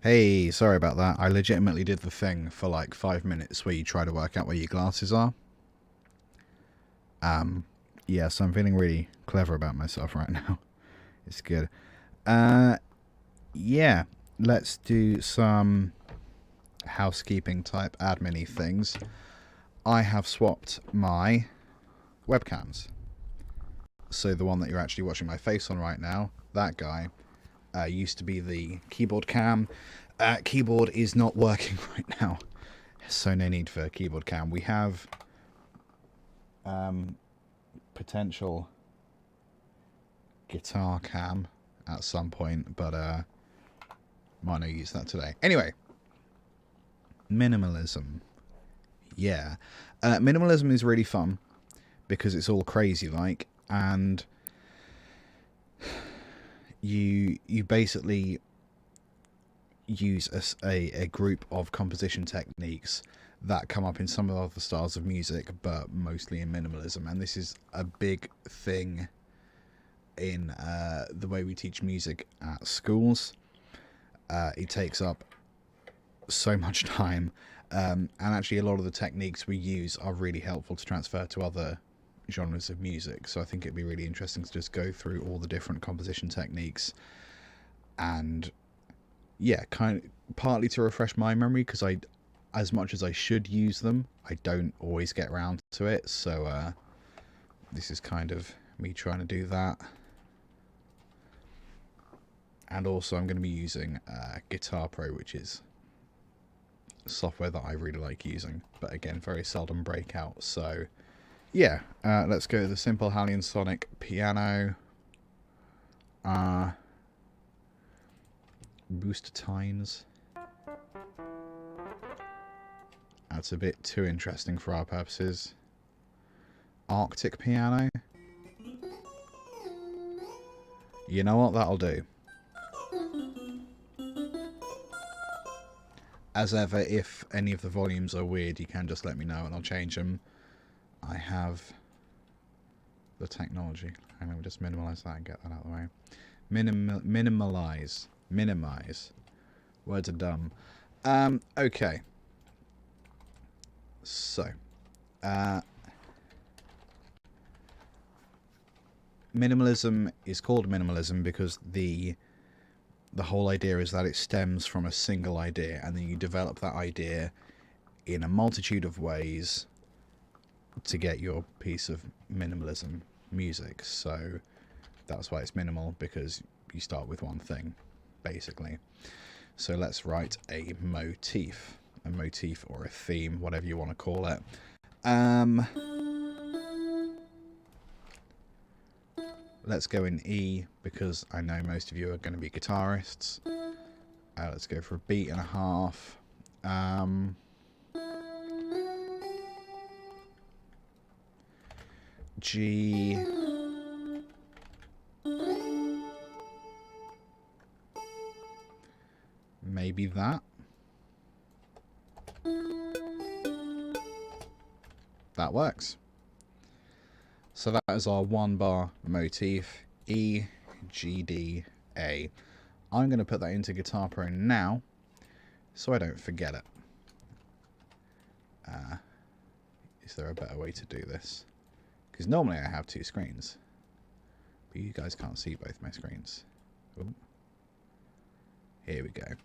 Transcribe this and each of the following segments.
Hey, sorry about that. I legitimately did the thing for like 5 minutes where you try to work out where your glasses are. Um, yeah, so I'm feeling really clever about myself right now. It's good. Uh, yeah, let's do some housekeeping type admin-y things. I have swapped my webcams. So the one that you're actually watching my face on right now, that guy, used to be the keyboard cam. Keyboard is not working right now. So no need for keyboard cam. We have potential guitar cam at some point, but might not use that today. Anyway, minimalism. Yeah. Minimalism is really fun because it's all crazy like, and you basically use a group of composition techniques that come up in some of the other styles of music, but mostly in minimalism. And this is a big thing in the way we teach music at schools. It takes up so much time, and actually a lot of the techniques we use are really helpful to transfer to other genres of music. So I think it'd be really interesting to just go through all the different composition techniques, and yeah, kind of partly to refresh my memory, because I, as much as I should use them, I don't always get around to it. So this is kind of me trying to do that. And also I'm going to be using Guitar Pro, which is software that I really like using, but again, very seldom break out. So yeah, let's go to the simple Hallian Sonic piano. Boost tines. That's a bit too interesting for our purposes. Arctic piano. You know what? That'll do. As ever, if any of the volumes are weird, you can just let me know and I'll change them. I have the technology. And let me just minimize that and get that out of the way. Minimize. Words are dumb. Okay. So, minimalism is called minimalism because the whole idea is that it stems from a single idea, and then you develop that idea in a multitude of ways to get your piece of minimalism music. So that's why it's minimal, because you start with one thing, basically. So let's write a motif or a theme, whatever you want to call it. Let's go in E, because I know most of you are going to be guitarists. Let's go for a beat and a half. G. Maybe that. That works. So that is our one bar motif, E, G, D, A. I'm going to put that into Guitar Pro now, so I don't forget it. Is there a better way to do this? Because normally I have two screens, but you guys can't see both my screens. Ooh. Here we go.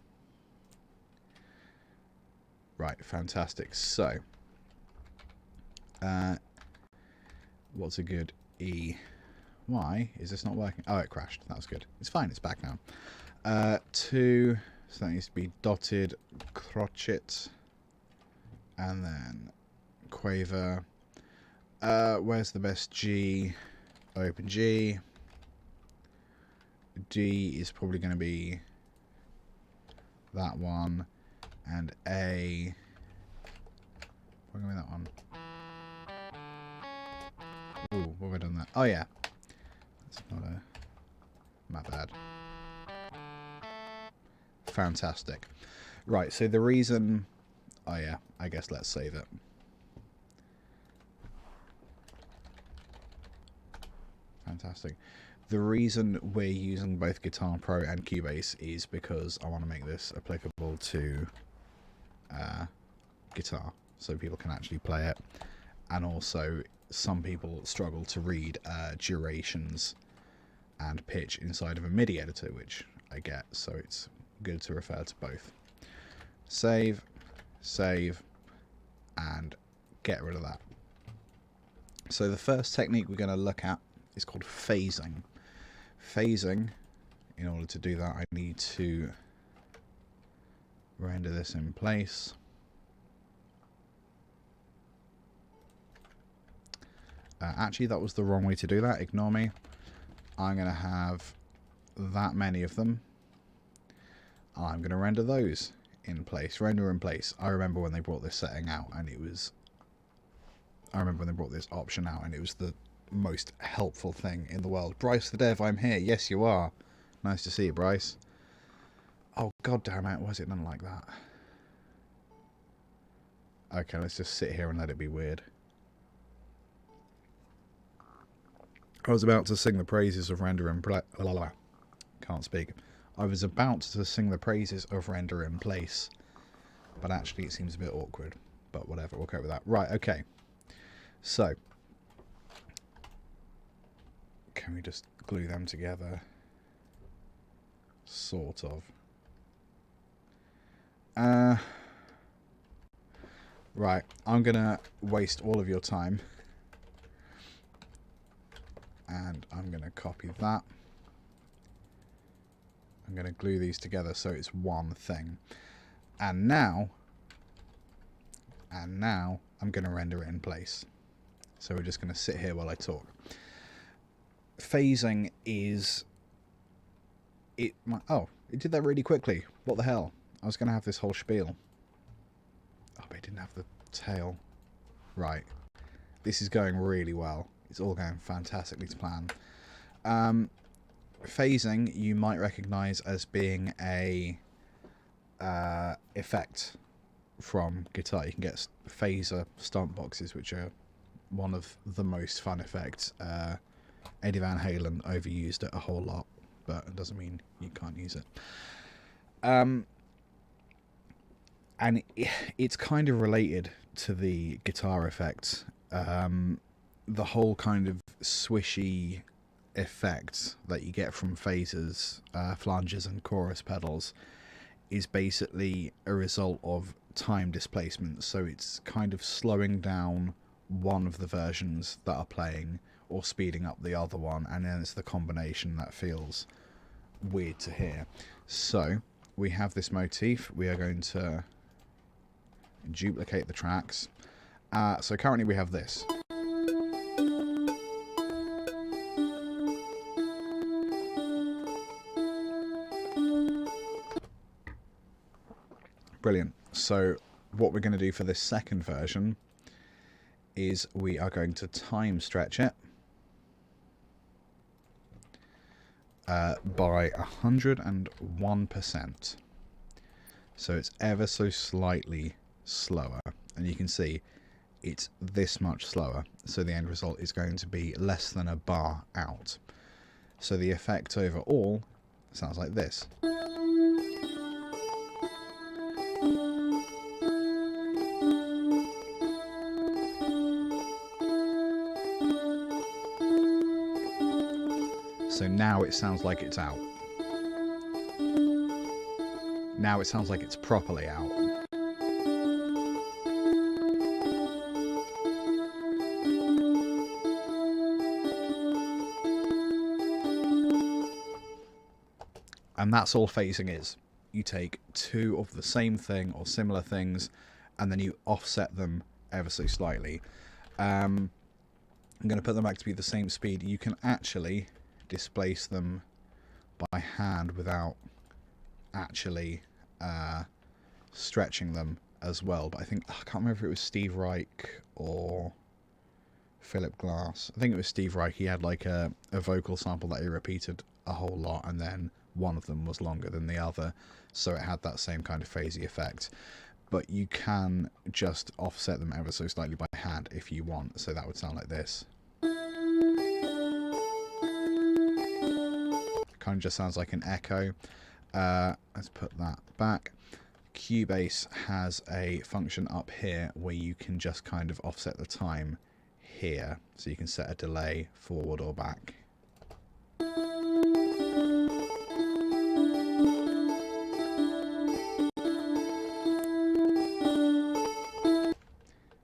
Right, fantastic. So, what's a good E? Why is this not working? Oh, it crashed. That was good. It's fine. It's back now. 2. So that needs to be dotted, crotchet, and then quaver. Where's the best G? Open G. D is probably going to be that one, and A. We're going with that one. Ooh, what have I done that? Oh yeah, that's not a. My bad. Fantastic. Right, so the reason. Oh yeah, I guess let's save it. Fantastic. The reason we're using both Guitar Pro and Cubase is because I want to make this applicable to guitar, so people can actually play it, and also some people struggle to read durations and pitch inside of a MIDI editor, which I get, so it's good to refer to both. Save, and get rid of that. So the first technique we're going to look at is called phasing. Phasing, in order to do that, I need to render this in place. Actually, that was the wrong way to do that. Ignore me. I'm going to have that many of them. I'm going to render those in place. Render in place. I remember when they brought this setting out, and it was... I remember when they brought this option out, and it was the most helpful thing in the world. Bryce the Dev, I'm here. Yes, you are. Nice to see you, Bryce. Oh, god damn it. Why is it done like that? Okay, let's just sit here and let it be weird. I was about to sing the praises of render in place. Can't speak. I was about to sing the praises of render in place, but actually it seems a bit awkward. But whatever, we'll go with that. Right, okay. So, can we just glue them together? Sort of. Right, I'm gonna waste all of your time. And I'm going to copy that. I'm going to glue these together so it's one thing. And now I'm going to render it in place. So we're just going to sit here while I talk. Phasing is... Oh, it did that really quickly. What the hell? I was going to have this whole spiel. Oh, but it didn't have the tail. Right. This is going really well. It's all going fantastically to plan. Phasing you might recognize as being a effect from guitar. You can get phaser stomp boxes, which are one of the most fun effects. Eddie Van Halen overused it a whole lot, but it doesn't mean you can't use it. And it's kind of related to the guitar effect. The whole kind of swishy effect that you get from phasers, flanges and chorus pedals is basically a result of time displacement. So it's kind of slowing down one of the versions that are playing or speeding up the other one, and then it's the combination that feels weird to hear. So we have this motif. We are going to duplicate the tracks. So currently we have this. Brilliant. So what we're going to do for this second version is we are going to time stretch it by 101%. So it's ever so slightly slower, and you can see it's this much slower, so the end result is going to be less than a bar out. So the effect overall sounds like this. So now it sounds like it's out. Now it sounds like it's properly out. And that's all phasing is. You take two of the same thing or similar things, and then you offset them ever so slightly. I'm going to put them back to be the same speed. You can actually displace them by hand without actually stretching them as well. But I can't remember if it was Steve Reich or Philip Glass. I think it was Steve Reich. He had like a vocal sample that he repeated a whole lot, and then one of them was longer than the other, so it had that same kind of phasey effect. But you can just offset them ever so slightly by hand if you want, so that would sound like this. kind of just sounds like an echo. Let's put that back. Cubase has a function up here where you can just kind of offset the time here, so you can set a delay forward or back.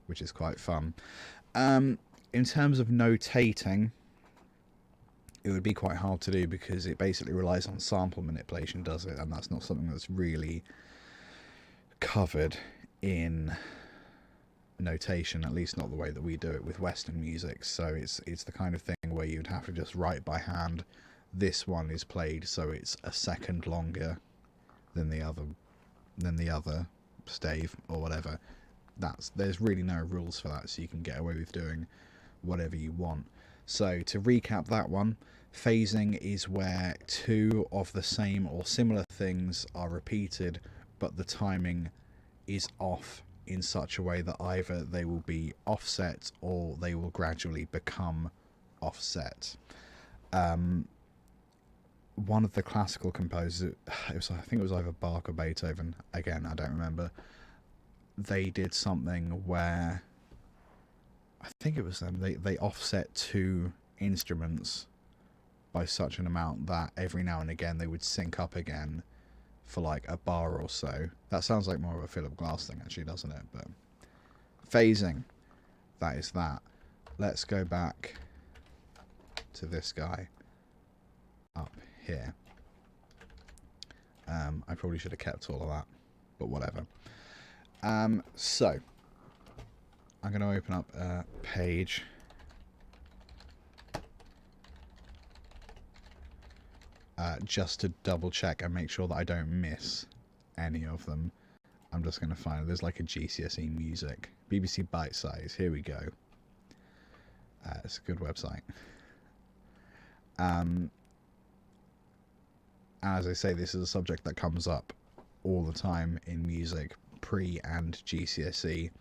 Which is quite fun. In terms of notating, it would be quite hard to do because it basically relies on sample manipulation, does it? And that's not something that's really covered in notation, at least not the way that we do it with Western music. So it's the kind of thing where you'd have to just write by hand. This one is played so it's a second longer than the other stave or whatever. There's really no rules for that, so you can get away with doing whatever you want. So to recap that one, phasing is where two of the same or similar things are repeated, but the timing is off in such a way that either they will be offset or they will gradually become offset. One of the classical composers, I think it was either Bach or Beethoven, again I don't remember, they did something where, I think it was them, they offset two instruments by such an amount that every now and again they would sync up again for like a bar or so. That sounds like more of a Philip Glass thing actually, doesn't it? But phasing, that is that. Let's go back to this guy up here. I probably should have kept all of that, but whatever. So I'm going to open up a page. Just to double check and make sure that I don't miss any of them. I'm just going to find, there's like a GCSE music, BBC Bite Size, here we go. It's a good website. As I say, this is a subject that comes up all the time in music, pre and GCSE.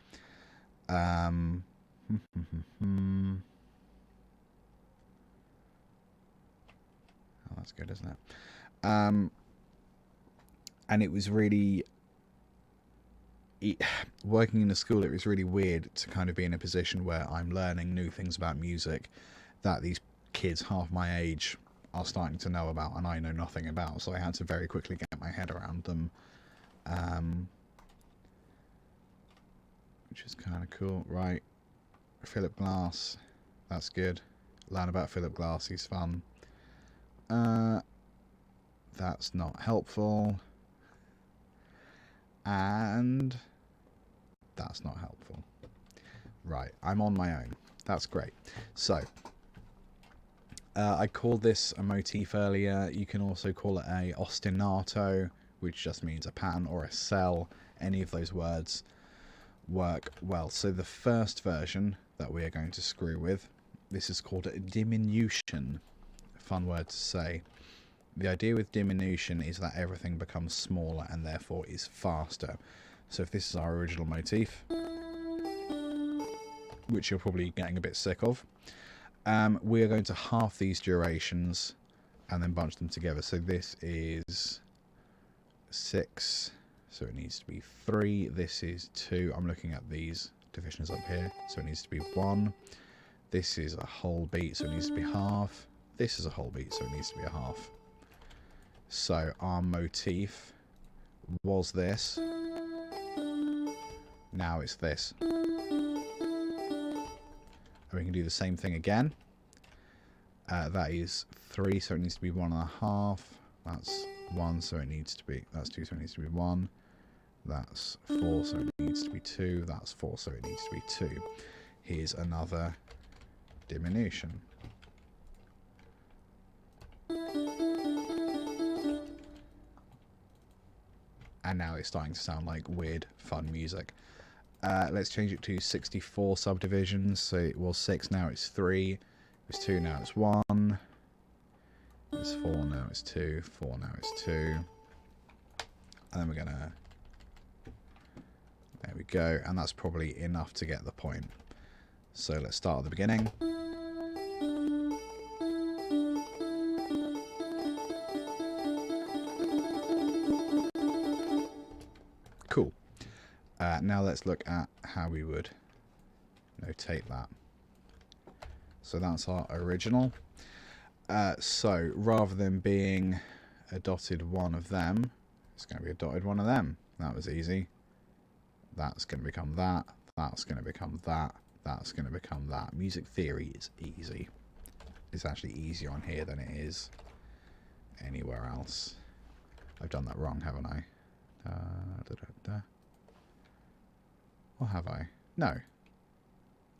Oh, that's good, isn't it? And it was really, working in a school, it was really weird to kind of be in a position where I'm learning new things about music that these kids half my age are starting to know about and I know nothing about, so I had to very quickly get my head around them, which is kind of cool. Right, Philip Glass, that's good. Learn about Philip Glass, he's fun. That's not helpful, and that's not helpful. Right, I'm on my own. That's great. So I called this a motif earlier. You can also call it a ostinato, which just means a pattern, or a cell. Any of those words work well. So the first version that we are going to screw with, this is called a diminution. Fun word to say. The idea with diminution is that everything becomes smaller and therefore is faster. So if this is our original motif, which you're probably getting a bit sick of, we are going to half these durations and then bunch them together. So this is 6, so it needs to be 3. This is 2. I'm looking at these divisions up here, so it needs to be 1. This is a whole beat, so it needs to be half. This is a whole beat, so it needs to be a half. So our motif was this. Now it's this. And we can do the same thing again. That is 3, so it needs to be 1.5. That's 1, so it needs to be, that's 2, so it needs to be 1. That's 4, so it needs to be 2. That's 4, so it needs to be 2. Here's another diminution. And now it's starting to sound like weird, fun music. Let's change it to 64 subdivisions. So it was 6, now it's 3. It was 2, now it's 1. It's 4, now it's 2. 4, now it's 2. And then we're gonna... There we go. And that's probably enough to get the point. So let's start at the beginning. Now let's look at how we would notate that. So that's our original. So rather than being a dotted one of them, it's going to be a dotted one of them. That was easy. That's going to become that. That's going to become that. That's going to become that. Music theory is easy. It's actually easier on here than it is anywhere else. I've done that wrong, haven't I? Or have I? No.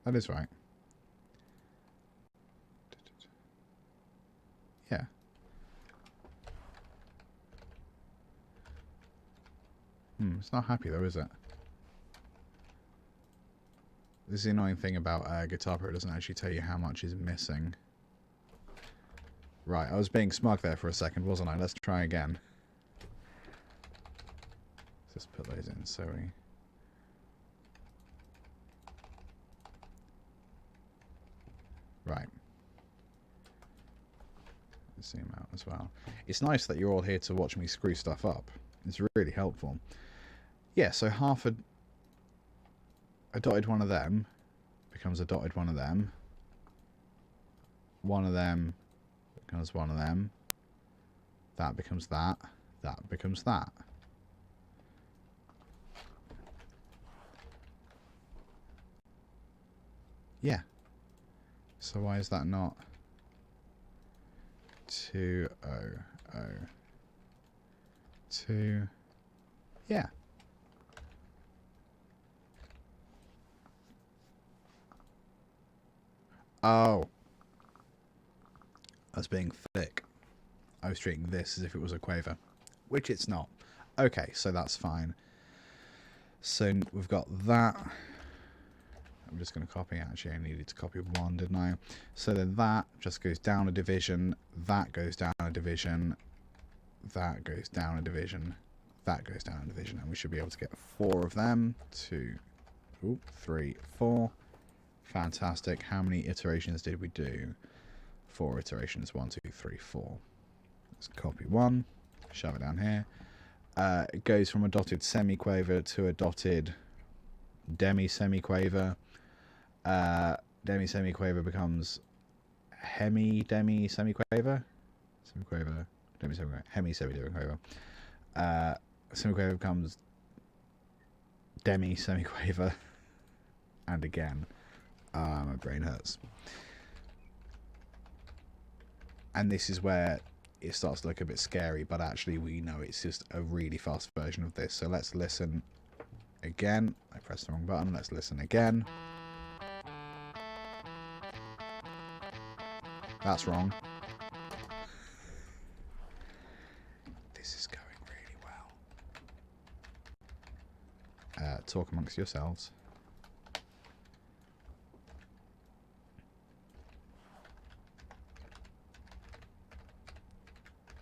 That is right. Yeah. It's not happy though, is it? This is the annoying thing about Guitar Pro. It doesn't actually tell you how much is missing. Right, I was being smug there for a second, wasn't I? Let's try again. Let's just put those in so we... Right. Zoom out as well. It's nice that you're all here to watch me screw stuff up. It's really helpful. Yeah, so half a dotted one of them becomes a dotted one of them. One of them becomes one of them. That becomes that. That becomes that. Yeah. So why is that not 2 0 0 2? Yeah. Oh. I was being thick. I was treating this as if it was a quaver, which it's not. Okay, so that's fine. So we've got that. I'm just going to copy. Actually, I needed to copy one, didn't I? So then that just goes down a division. That goes down a division. That goes down a division. That goes down a division. And we should be able to get 4 of them. 2, 3, 4. Fantastic. How many iterations did we do? 4 iterations. 1, 2, 3, 4. Let's copy one. Shove it down here. It goes from a dotted semiquaver to a dotted demi-semiquaver. Demi-semiquaver becomes hemi-demi-semiquaver. Semiquaver, demi-semiquaver, hemi-semi-demi-quaver. Semiquaver becomes demi-semiquaver. And again. My brain hurts. And this is where it starts to look a bit scary, but actually we know it's just a really fast version of this. So let's listen again. I pressed the wrong button. Let's listen again. That's wrong. This is going really well. Talk amongst yourselves.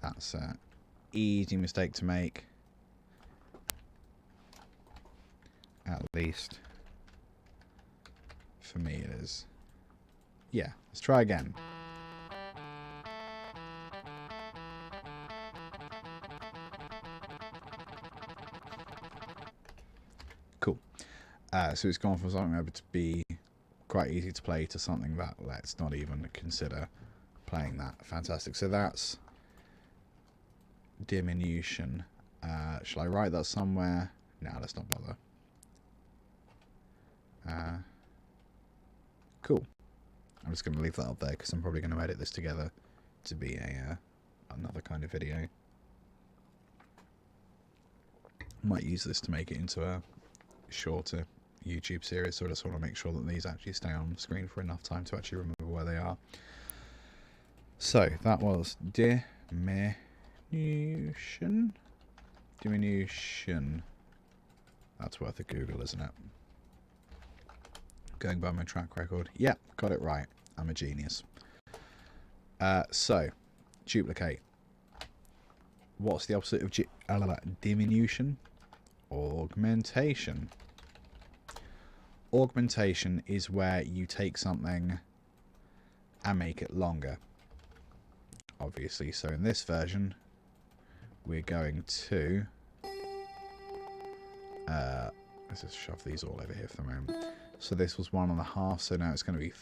That's an easy mistake to make. At least for me it is. Yeah, let's try again. Cool. So it's gone from something able to be quite easy to play to something that let's not even consider playing that. Fantastic. So that's Diminution. Shall I write that somewhere? No, let's not bother. Cool. I'm just going to leave that up there because I'm probably going to edit this together to be a another kind of video. Might use this to make it into a shorter YouTube series, so I just want to make sure that these actually stay on screen for enough time to actually remember where they are. So that was Diminution. Diminution. That's worth a Google, isn't it? Going by my track record. Yep, got it right. I'm a genius. So, duplicate. What's the opposite of diminution? Augmentation. Augmentation is where you take something and make it longer. Obviously, so in this version, we're going to Let's just shove these all over here for the moment. So this was 1.5, so now it's going to be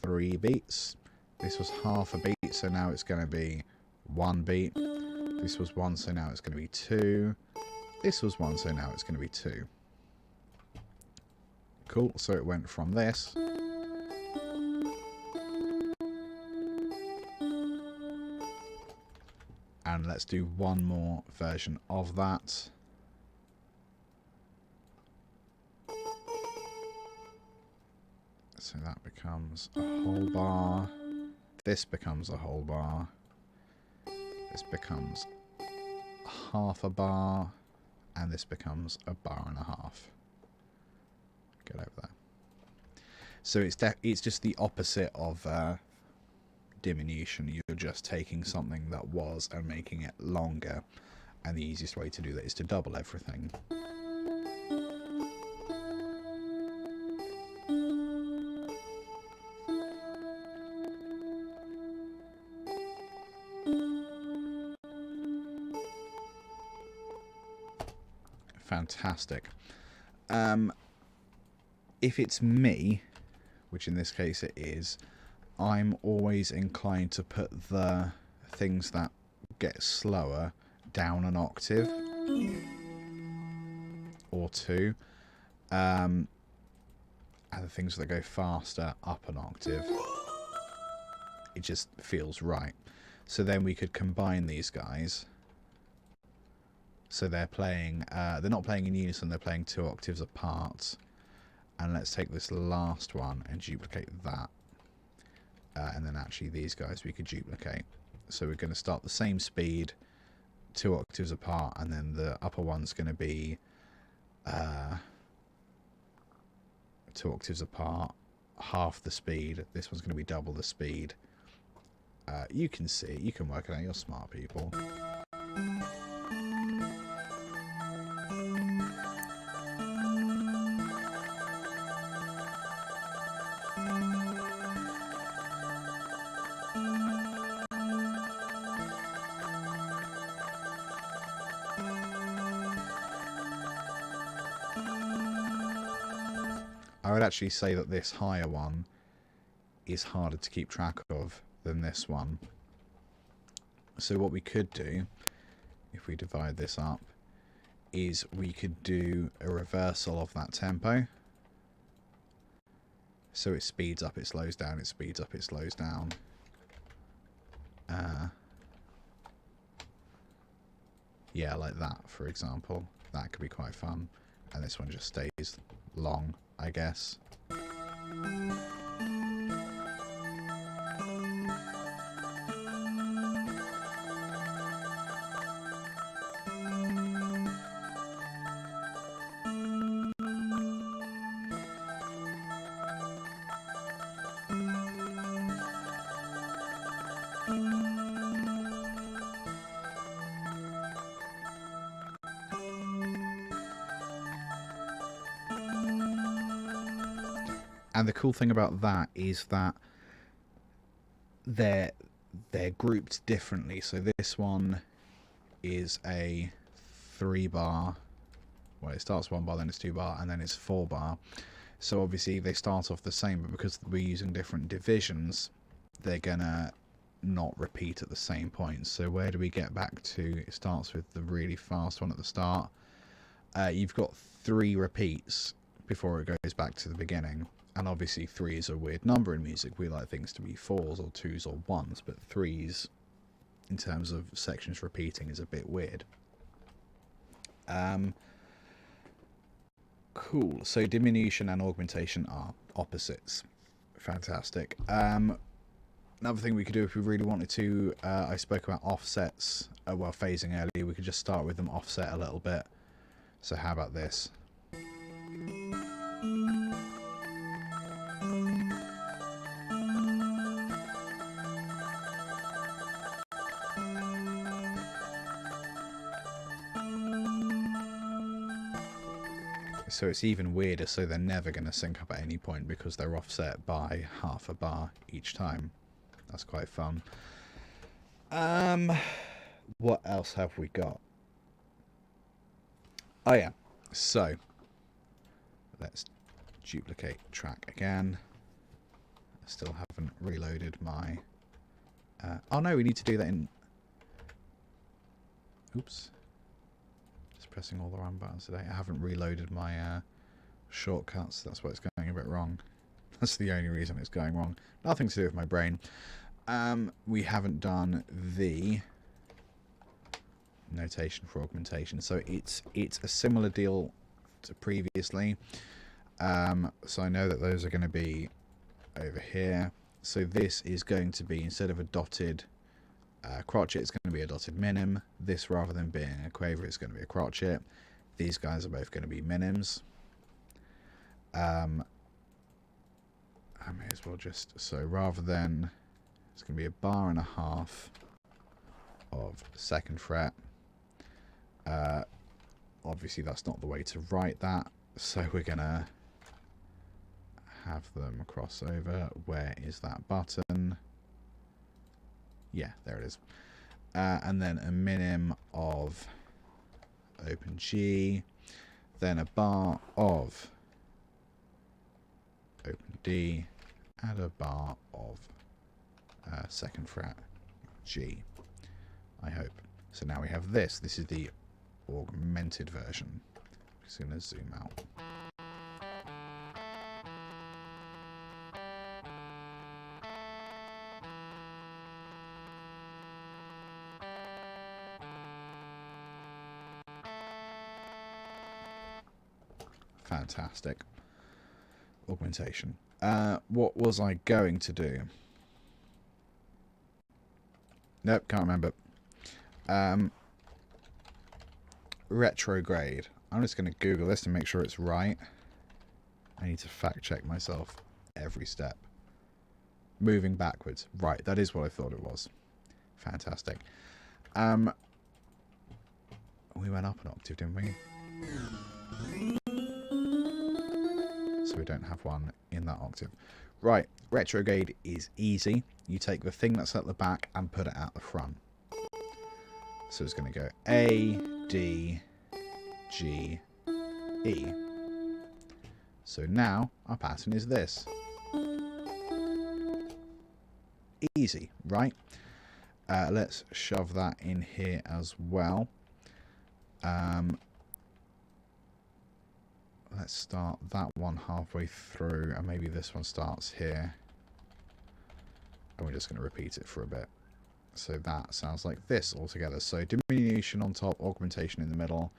3 beats. This was half a beat, so now it's going to be 1 beat. This was 1, so now it's going to be 2. This was 1, so now it's going to be 2. Cool, so it went from this and let's do one more version of that. So that becomes a whole bar. This becomes a whole bar. This becomes half a bar. And this becomes a bar and a half. Get over there. So it's just the opposite of diminution. You're just taking something that was and making it longer. And the easiest way to do that is to double everything. Fantastic. If it's me, which in this case it is, I'm always inclined to put the things that get slower down an octave or two, and the things that go faster up an octave. It just feels right. So then we could combine these guys. So they're playing, they're not playing in unison, they're playing 2 octaves apart. And let's take this last one and duplicate that. And then actually these guys we could duplicate. So we're going to start the same speed, 2 octaves apart, and then the upper one's going to be 2 octaves apart, half the speed. This one's going to be double the speed. You can see, you can work it out, you're smart people. I would actually say that this higher one is harder to keep track of than this one. So what we could do, if we divide this up, is we could do a reversal of that tempo. So it speeds up, it slows down, it speeds up, it slows down. Yeah, like that, for example. That could be quite fun. And this one just stays long, I guess. And the cool thing about that is that they're grouped differently. So this one is a 3 bar. Well, it starts 1 bar, then it's 2 bar, and then it's 4 bar. So obviously they start off the same, but because we're using different divisions, they're gonna not repeat at the same point. So where do we get back to? It starts with the really fast one at the start. You've got 3 repeats before it goes back to the beginning. And obviously 3 is a weird number in music. We like things to be 4s or 2s or 1s, but 3s, in terms of sections repeating, is a bit weird. Cool. So diminution and augmentation are opposites. Fantastic. Another thing we could do if we really wanted to, I spoke about offsets, well, phasing earlier. We could just start with them offset a little bit. So how about this? So it's even weirder, so they're never going to sync up at any point because they're offset by half a bar each time. That's quite fun. What else have we got? Oh yeah, so Let's duplicate track again. I still haven't reloaded my... oh no, we need to do that in... Oops. Just pressing all the wrong buttons today. I haven't reloaded my shortcuts. That's why it's going a bit wrong. That's the only reason it's going wrong. Nothing to do with my brain. We haven't done the notation for augmentation. So it's a similar deal to previously. So I know that those are going to be over here. So this is going to be, instead of a dotted crotchet, it's going to be a dotted minim. This, rather than being a quaver, it's going to be a crotchet. These guys are both going to be minims. I may as well just, so rather than, it's going to be a bar and a half of second fret. Obviously that's not the way to write that, so we're going to have them cross over. Where is that button? Yeah, there it is. And then a minim of open G, then a bar of open D, and a bar of second fret G, I hope. So now we have this. This is the augmented version. I'm just going to zoom out. Fantastic. Augmentation. What was I going to do? Nope, can't remember. Retrograde. I'm just going to Google this to make sure it's right. I need to fact check myself every step. Moving backwards. Right, that is what I thought it was. Fantastic. We went up an octave, didn't we? So we don't have one in that octave. Right, retrograde is easy. You take the thing that's at the back and put it at the front. So it's going to go A, D, G, E. So now our pattern is this. Easy, right? Let's shove that in here as well. Let's start that one halfway through, and maybe this one starts here. And we're just going to repeat it for a bit. So that sounds like this altogether. So diminution on top, augmentation in the middle,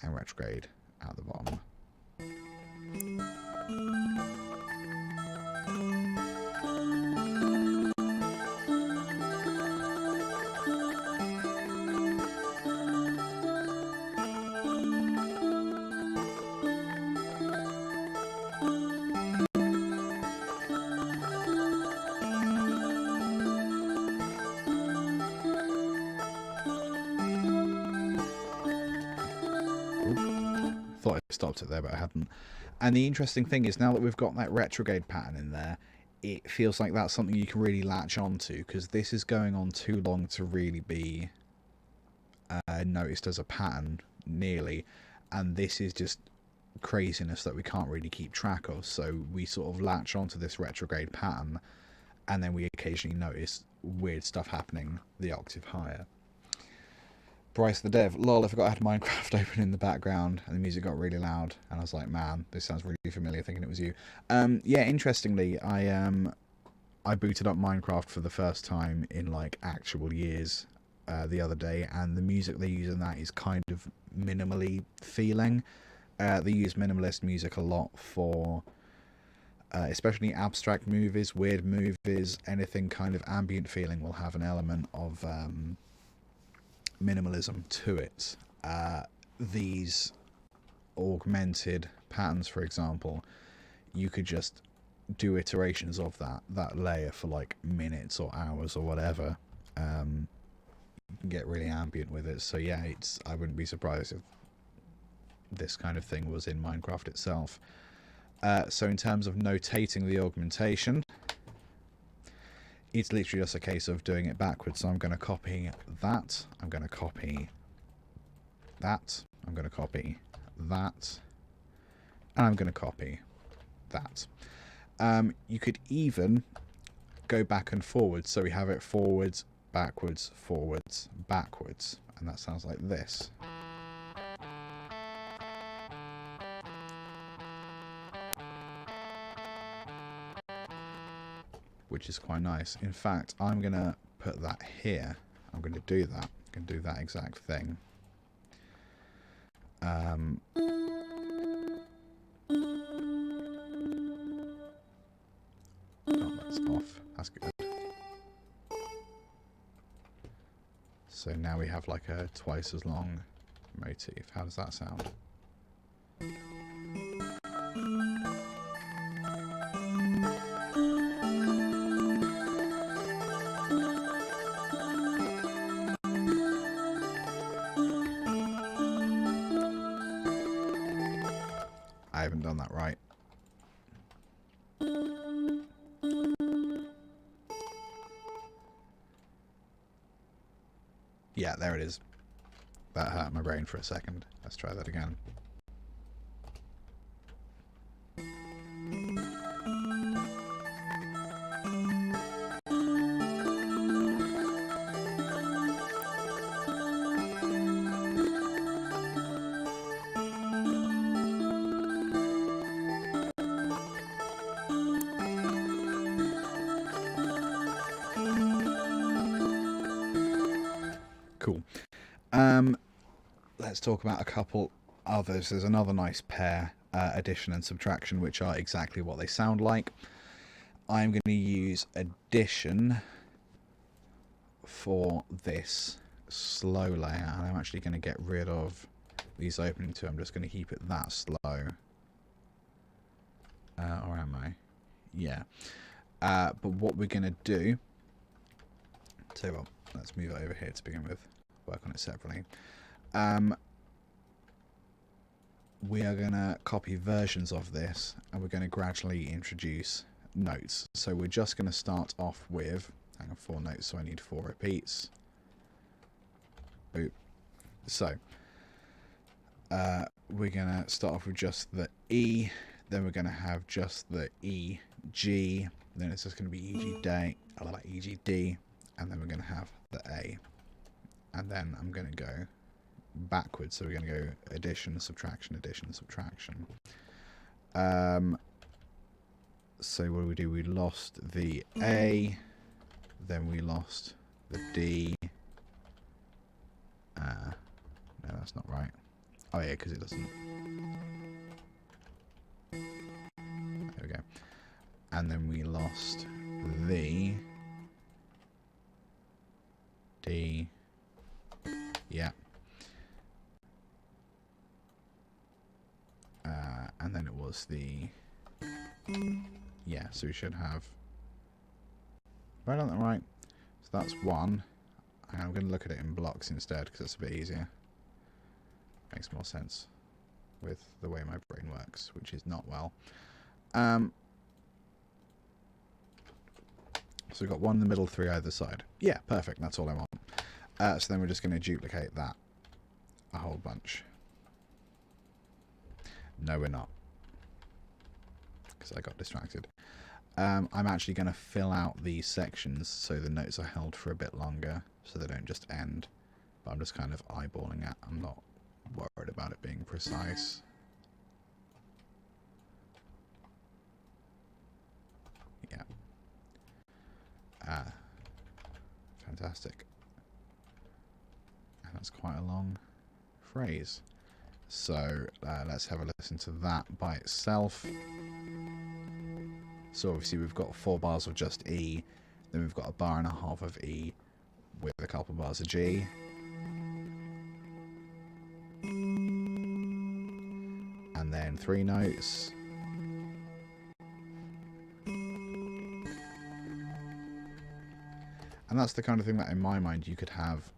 and retrograde at the bottom. Thought I stopped it there, but I hadn't. And the interesting thing is, now that we've got that retrograde pattern in there, it feels like that's something you can really latch on to, because this is going on too long to really be noticed as a pattern, nearly. And this is just craziness that we can't really keep track of. So we sort of latch onto this retrograde pattern, and then we occasionally notice weird stuff happening the octave higher. Bryce the dev, lol, I forgot I had Minecraft open in the background and the music got really loud, and I was like, man, this sounds really familiar, thinking it was you. Yeah, interestingly, I booted up Minecraft for the first time in like actual years the other day, and the music they use in that is kind of minimally feeling. They use minimalist music a lot for especially abstract movies, weird movies, anything kind of ambient feeling will have an element of minimalism to it. These augmented patterns, for example, you could just do iterations of that layer for like minutes or hours or whatever. You can get really ambient with it. So yeah, I wouldn't be surprised if this kind of thing was in Minecraft itself. So in terms of notating the augmentation, it's literally just a case of doing it backwards. So I'm going to copy that. I'm going to copy that. I'm going to copy that. and I'm going to copy that. You could even go back and forwards, so we have it forwards, backwards, forwards, backwards, and that sounds like this. Which is quite nice. In fact, I'm going to put that here. I'm going to do that. I'm going to do that exact thing. Oh, that's off. That's good. So now we have like a twice as long motif. How does that sound? I haven't done that right. Yeah, there it is. That hurt my brain for a second. Let's try that again. Cool. Let's talk about a couple others. There's another nice pair, addition and subtraction, which are exactly what they sound like. I'm going to use addition for this slow layer, and I'm actually going to get rid of these opening two. I'm just going to keep it that slow. Or am I? Yeah. But what we're going to do... So, well, let's move it over here to begin with. Work on it separately. We are going to copy versions of this, and we're going to gradually introduce notes. So we're just going to start off with, hang on, 4 notes, so I need 4 repeats. Boop. So we're going to start off with just the E, then we're going to have just the E, G, then it's just going to be E, G, D, E, G, D, and then we're going to have the A. And then I'm going to go backwards, so we're going to go addition, subtraction, addition, subtraction. So what do? We lost the A, then we lost the D. No, that's not right. Oh yeah, because it doesn't. There we go. And then we lost the D. Yeah. And then it was the... Yeah, so we should have... Right on that right. So that's 1. And I'm going to look at it in blocks instead, because it's a bit easier. Makes more sense with the way my brain works, which is not well. So we've got 1 in the middle, 3 either side. Yeah, perfect. That's all I want. So then we're just going to duplicate that a whole bunch. No, we're not, because I got distracted. I'm actually going to fill out these sections so the notes are held for a bit longer, so they don't just end. But I'm just kind of eyeballing it. I'm not worried about it being precise. Yeah. Fantastic. And that's quite a long phrase. So let's have a listen to that by itself. So obviously we've got 4 bars of just E, then we've got a bar and a half of E with a couple bars of G. And then 3 notes. And that's the kind of thing that in my mind you could have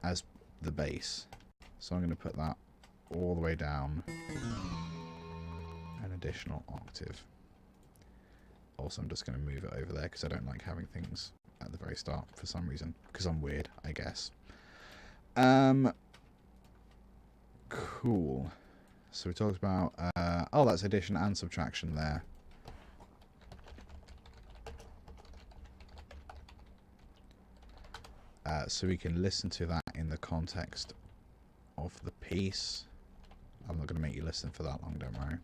as the bass. So I'm going to put that all the way down an additional octave. Also, I'm just going to move it over there because I don't like having things at the very start for some reason, because I'm weird, I guess. Cool. So we talked about, oh, that's addition and subtraction there. So we can listen to that in the context of the piece. I'm not going to make you listen for that long, don't worry.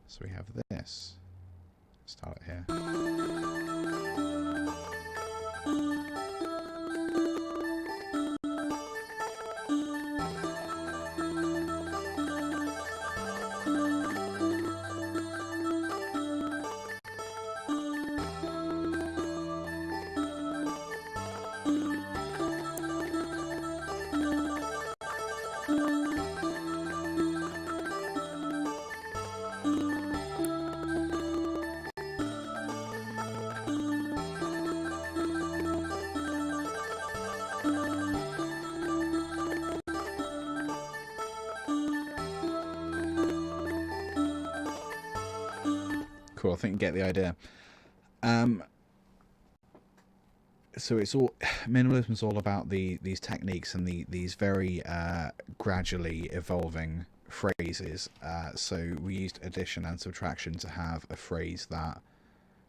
So we have this. Start it here. Cool, I think you get the idea. So it's all, minimalism is all about these techniques and these very gradually evolving phrases. So we used addition and subtraction to have a phrase that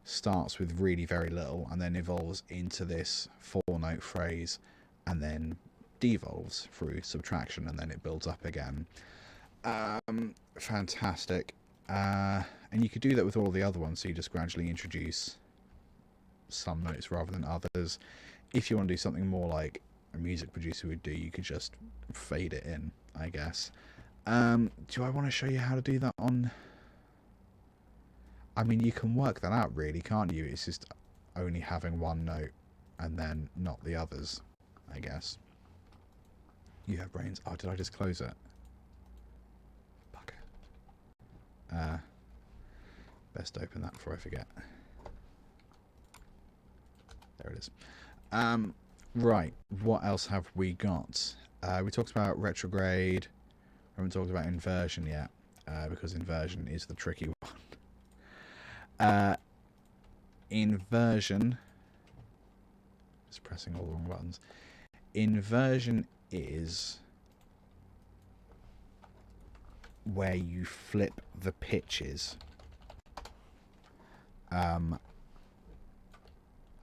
starts with really very little and then evolves into this 4-note phrase and then devolves through subtraction and then it builds up again. Fantastic. And you could do that with all the other ones, so you just gradually introduce some notes rather than others. If you want to do something more like a music producer would do, you could just fade it in, I guess. Do I want to show you how to do that on... I mean, you can work that out really, can't you? It's just only having one note and then not the others, I guess. You have brains. Oh, did I just close it? Bugger. Best open that before I forget. There it is. Right, what else have we got? We talked about retrograde. We haven't talked about inversion yet, because inversion is the tricky one. Inversion, just pressing all the wrong buttons. Inversion is where you flip the pitches.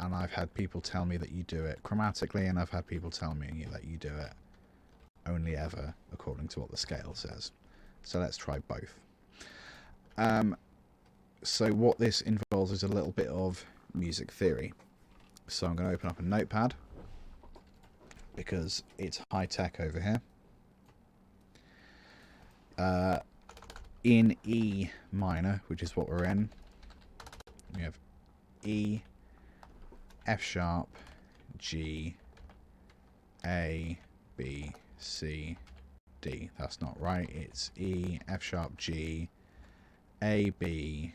And I've had people tell me that you do it chromatically, and I've had people tell me that you do it only ever according to what the scale says. So let's try both. So what this involves is a little bit of music theory. So I'm going to open up a Notepad because it's high tech over here. In E minor, which is what we're in, we have E, F sharp, G, A, B, C, D. That's not right. It's E, F sharp, G, A, B,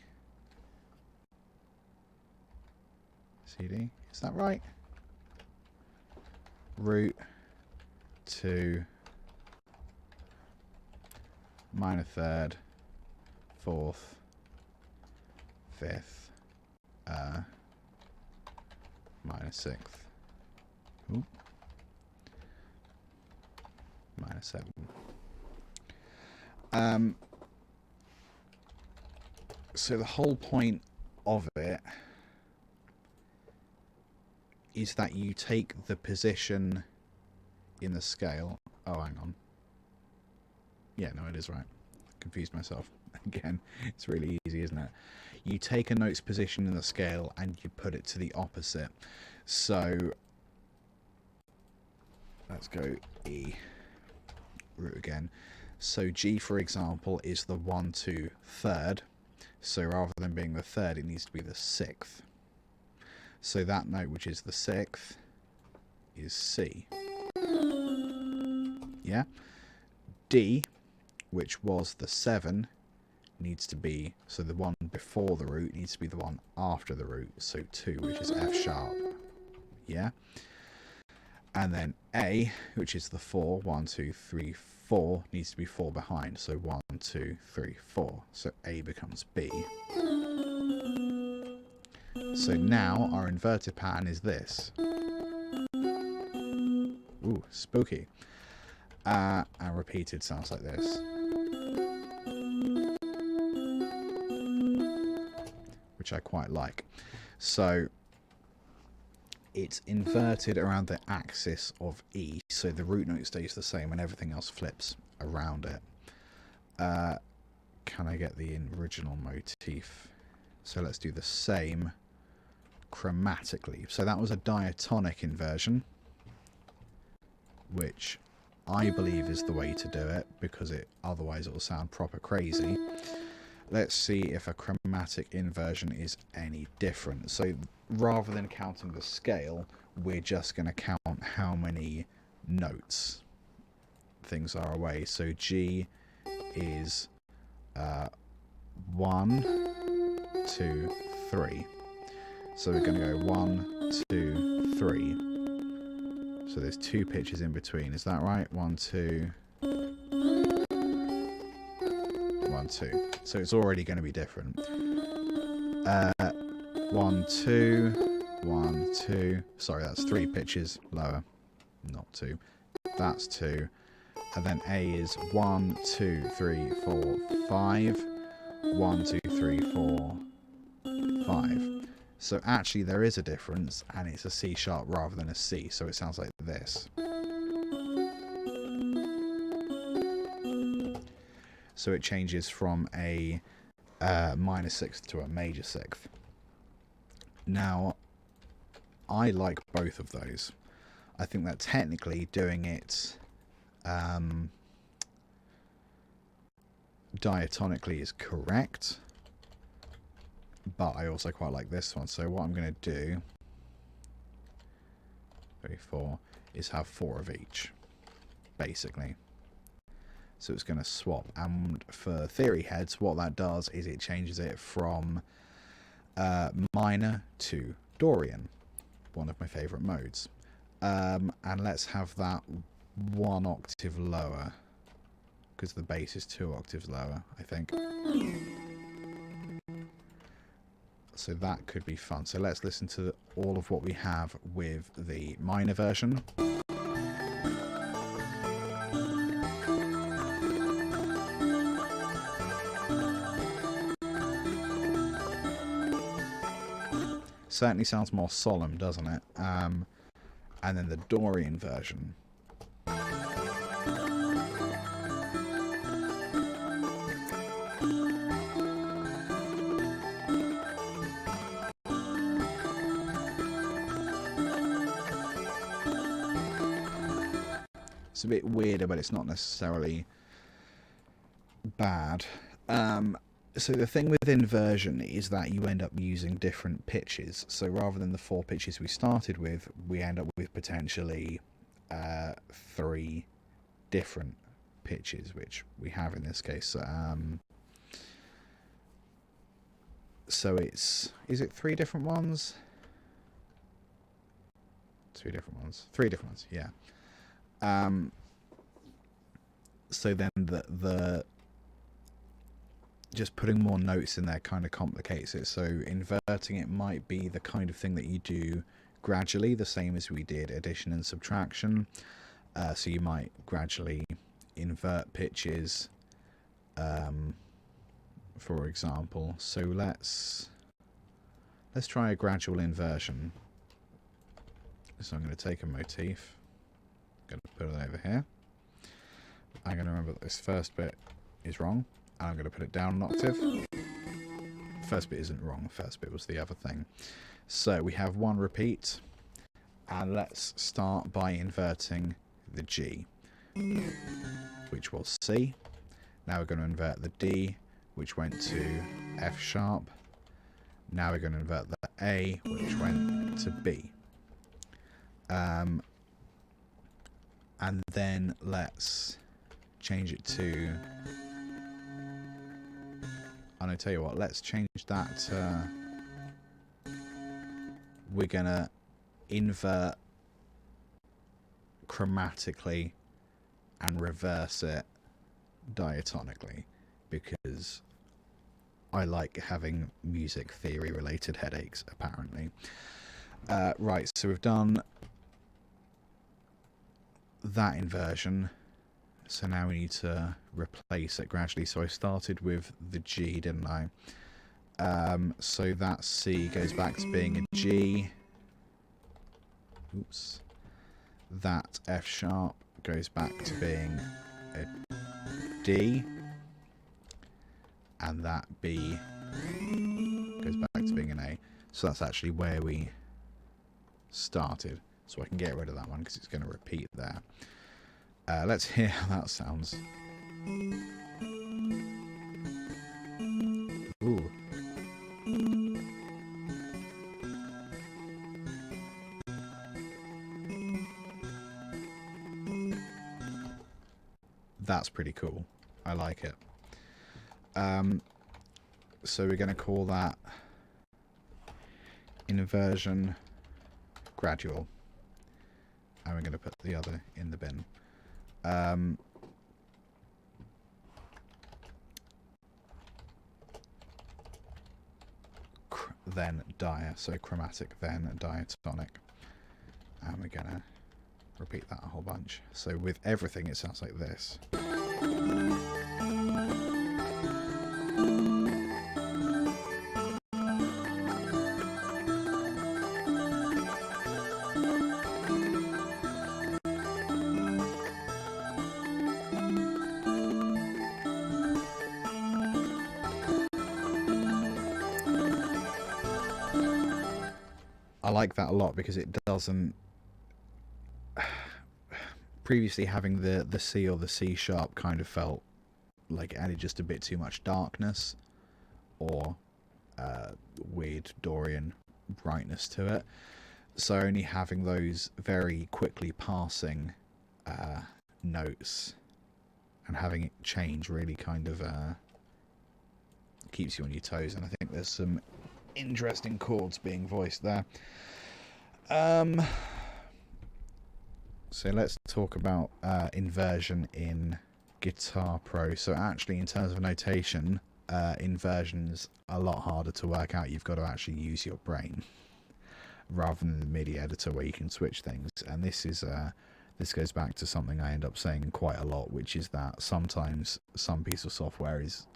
C, D. Is that right? Root 2, minor third, fourth, fifth, minor sixth, ooh, minor seven. So the whole point of it is that you take the position in the scale. Oh, hang on. Yeah, no, it is right. I confused myself. Again, it's really easy, isn't it? You take a note's position in the scale and you put it to the opposite. So let's go E, root again. So G, for example, is the 1, 2, third. So rather than being the third, it needs to be the sixth. So that note, which is the sixth, is C. Yeah? D, which was the 7, needs to be, so the one before the root needs to be the one after the root, so 2, which is F sharp. Yeah? And then A, which is the 4, 1, 2, 3, 4, needs to be 4 behind, so 1, 2, 3, 4. So A becomes B. So now our inverted pattern is this. Ooh, spooky. And repeated sounds like this, which I quite like. So it's inverted around the axis of E, so the root note stays the same and everything else flips around it. Can I get the original motif? So let's do the same chromatically. So that was a diatonic inversion, which I believe is the way to do it, because otherwise it will sound proper crazy. Let's see if a chromatic inversion is any different. So rather than counting the scale, we're just going to count how many notes things are away. So G is 1, 2, 3. So we're going to go 1, 2, 3. So there's 2 pitches in between. Is that right? 1, 2. 1, 2. So it's already going to be different. 1, 2, 1, 2. Sorry, that's 3 pitches lower, not 2. That's 2. And then A is 1, 2, 3, 4, 5. 1, 2, 3, 4, 5. So actually there is a difference, and it's a C sharp rather than a C, so it sounds like this. So it changes from a minor sixth to a major sixth. Now, I like both of those. I think that technically doing it diatonically is correct, but I also quite like this one. So what I'm going to do, 3, 4, is have 4 of each, basically. So it's going to swap. And for theory heads, what that does is it changes it from minor to Dorian, one of my favourite modes. And let's have that 1 octave lower, because the bass is 2 octaves lower, I think. So that could be fun. So let's listen to all of what we have with the minor version. Certainly sounds more solemn, doesn't it? And then the Dorian version. It's a bit weirder, but it's not necessarily bad. So the thing with inversion is that you end up using different pitches. So rather than the 4 pitches we started with, we end up with potentially 3 different pitches, which we have in this case. So is it 3 different ones? 2 different ones. 3 different ones, yeah. So then the just putting more notes in there kind of complicates it. So inverting it might be the kind of thing that you do gradually, the same as we did addition and subtraction. So you might gradually invert pitches, for example. So let's try a gradual inversion. So I'm going to take a motif, I'm going to put it over here. I'm going to remember that this first bit is wrong. I'm going to put it down an octave. First bit isn't wrong, first bit was the other thing. So we have 1 repeat, and let's start by inverting the G, which was C. Now we're going to invert the D, which went to F sharp. Now we're going to invert the A, which went to B. And then let's change it to... And I tell you what, let's change that to... We're going to invert chromatically and reverse it diatonically, because I like having music theory related headaches, apparently. Right, so we've done that inversion. So now we need to replace it gradually. So I started with the G, didn't I? So that C goes back to being a G. Oops. That F sharp goes back to being a D. And that B goes back to being an A. So that's actually where we started. So I can get rid of that one because it's going to repeat there. Let's hear how that sounds. Ooh. That's pretty cool. I like it. So we're going to call that Inversion Gradual. And we're going to put the other in the bin. Then dia, so chromatic, then diatonic. And we're going to repeat that a whole bunch. So with everything it sounds like this. I like that a lot because it doesn't... Previously having the C or the C sharp kind of felt like it added just a bit too much darkness or weird Dorian brightness to it. So only having those very quickly passing notes and having it change really kind of keeps you on your toes. And I think there's some interesting chords being voiced there. So let's talk about inversion in Guitar Pro. So actually, in terms of notation, inversion's a lot harder to work out. You've got to actually use your brain rather than the MIDI editor where you can switch things. And this is this goes back to something I end up saying quite a lot, which is that sometimes some piece of software is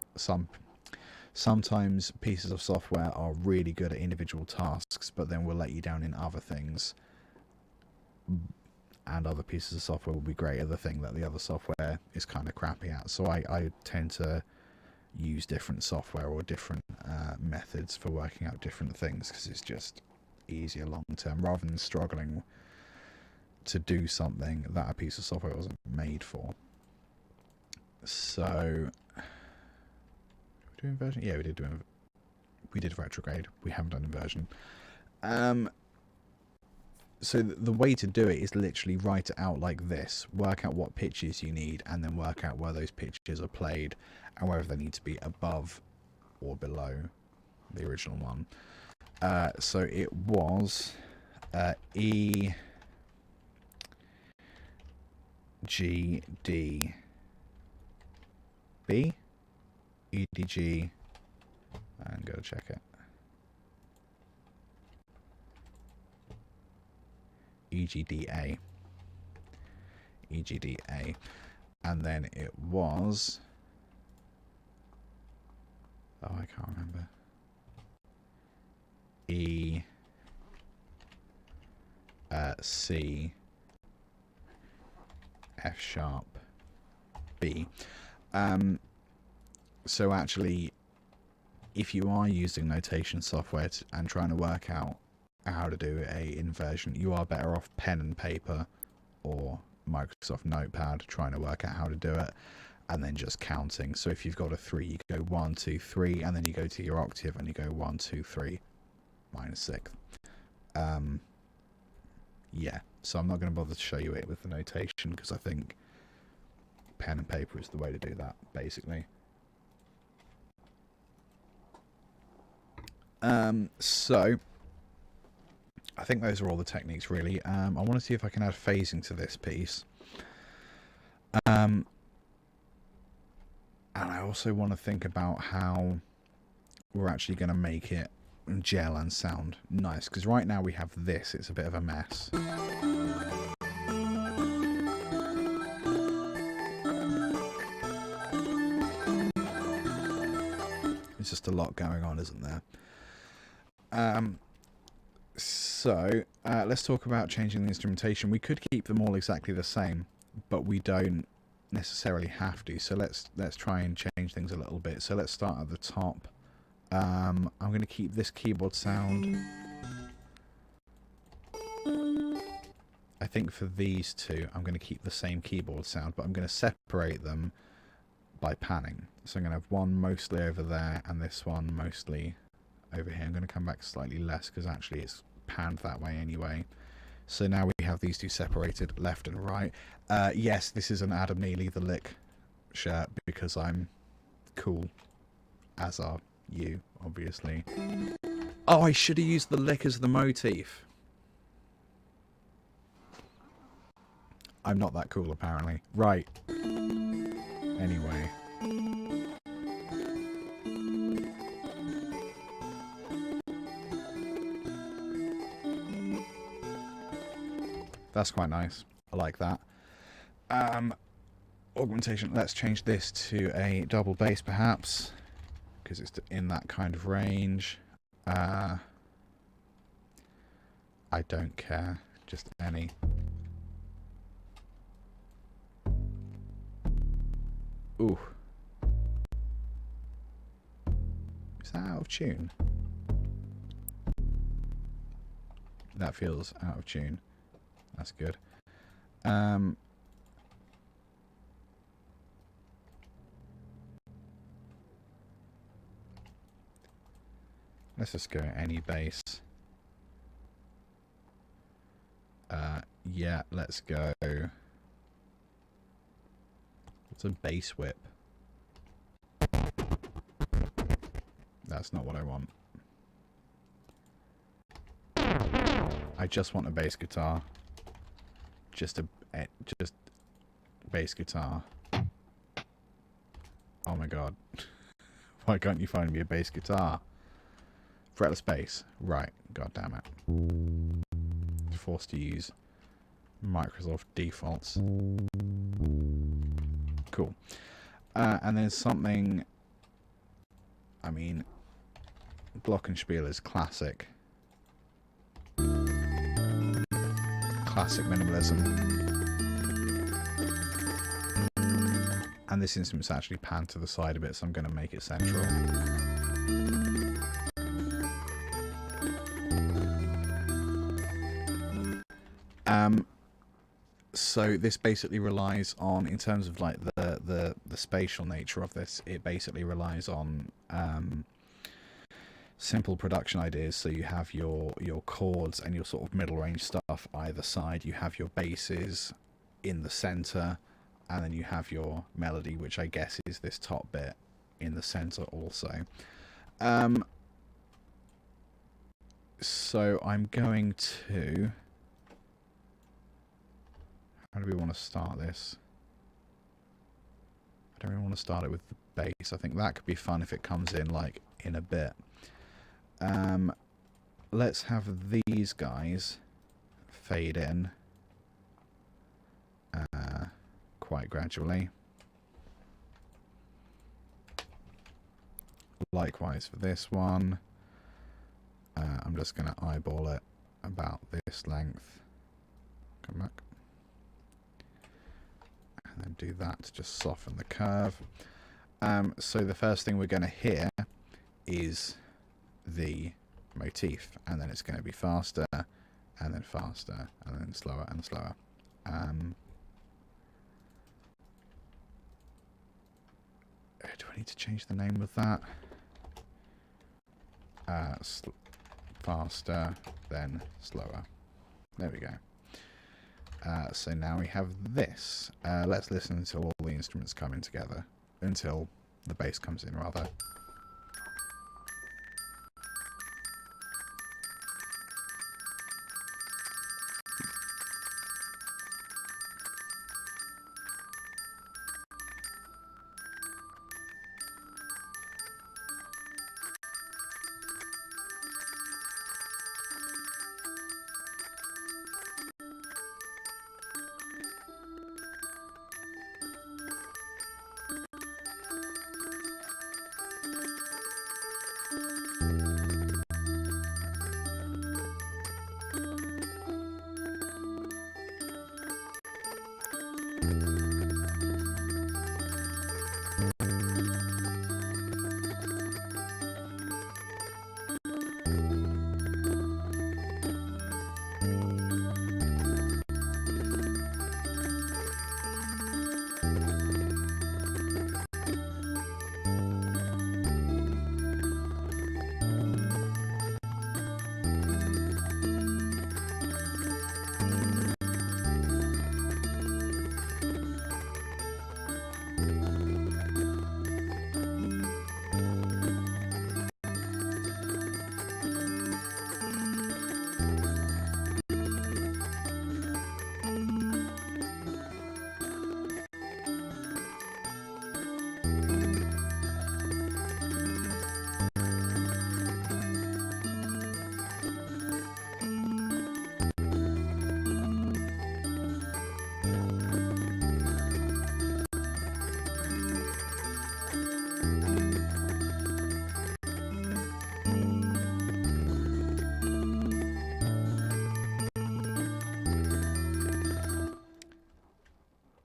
sometimes pieces of software are really good at individual tasks, but then will let you down in other things. And other pieces of software will be great at the thing that the other software is kind of crappy at. So I tend to use different software or different methods for working out different things because it's just easier long term rather than struggling to do something that a piece of software wasn't made for. So, did we do inversion? Yeah, we did retrograde. We haven't done inversion. So the way to do it is literally write it out like this, work out what pitches you need, and then work out where those pitches are played and whether they need to be above or below the original one. So it was E, G, D, B, E, D, G, and go check it. EGDA, EGDA, and then it was, oh, I can't remember, E, C, F sharp, B. So actually, if you are using notation software and trying to work out how to do a inversion, you are better off pen and paper or Microsoft Notepad trying to work out how to do it and then just counting. So if you've got a 3, you go 1, 2, 3, and then you go to your octave and you go 1, 2, 3 minus 6. Yeah, so I'm not going to bother to show you it with the notation because I think pen and paper is the way to do that basically. So I think those are all the techniques really. I want to see if I can add phasing to this piece. And I also want to think about how we're actually going to make it gel and sound nice. Because right now we have this, it's a bit of a mess. There's just a lot going on, isn't there? So let's talk about changing the instrumentation. We could keep them all exactly the same, but we don't necessarily have to. So let's try and change things a little bit. So let's start at the top. I'm going to keep this keyboard sound. I think for these two, I'm going to keep the same keyboard sound, but I'm going to separate them by panning. So I'm going to have one mostly over there and this one mostly over here. I'm going to come back slightly less because actually it's panned that way anyway. So now we have these two separated left and right. Yes, this is an Adam Neely The Lick shirt because I'm cool, as are you, obviously. Oh, I should have used the lick as the motif. I'm not that cool, apparently. Right. Anyway. That's quite nice. I like that. Augmentation. Let's change this to a double bass, perhaps, because it's in that kind of range. I don't care. Just any. Ooh. Is that out of tune? That feels out of tune. That's good. Let's just go any bass. Yeah, let's go. What's a bass whip? That's not what I want. I just want a bass guitar. Just bass guitar. Oh my god. Why can't you find me a bass guitar? Fretless bass. Right. God damn it. Forced to use Microsoft defaults. Cool. And then something... I mean... Glockenspiel is classic. Classic minimalism. And this instrument's actually panned to the side a bit, so I'm going to make it central. So this basically relies on, in terms of like the spatial nature of this, it basically relies on simple production ideas. So you have your chords and your sort of middle range stuff either side. You have your basses in the center, and then you have your melody, which I guess is this top bit in the center also. So I'm going to... How do we want to start this? I don't really want to start it with the bass. I think that could be fun if it comes in like in a bit. Let's have these guys fade in quite gradually. Likewise for this one. I'm just going to eyeball it about this length. Come back. And then do that to just soften the curve. So the first thing we're going to hear is the motif, and then it's going to be faster, and then faster, and then slower and slower. Do I need to change the name of that? Faster, then slower. There we go. So now we have this. Let's listen until all the instruments come in together. Until the bass comes in, rather.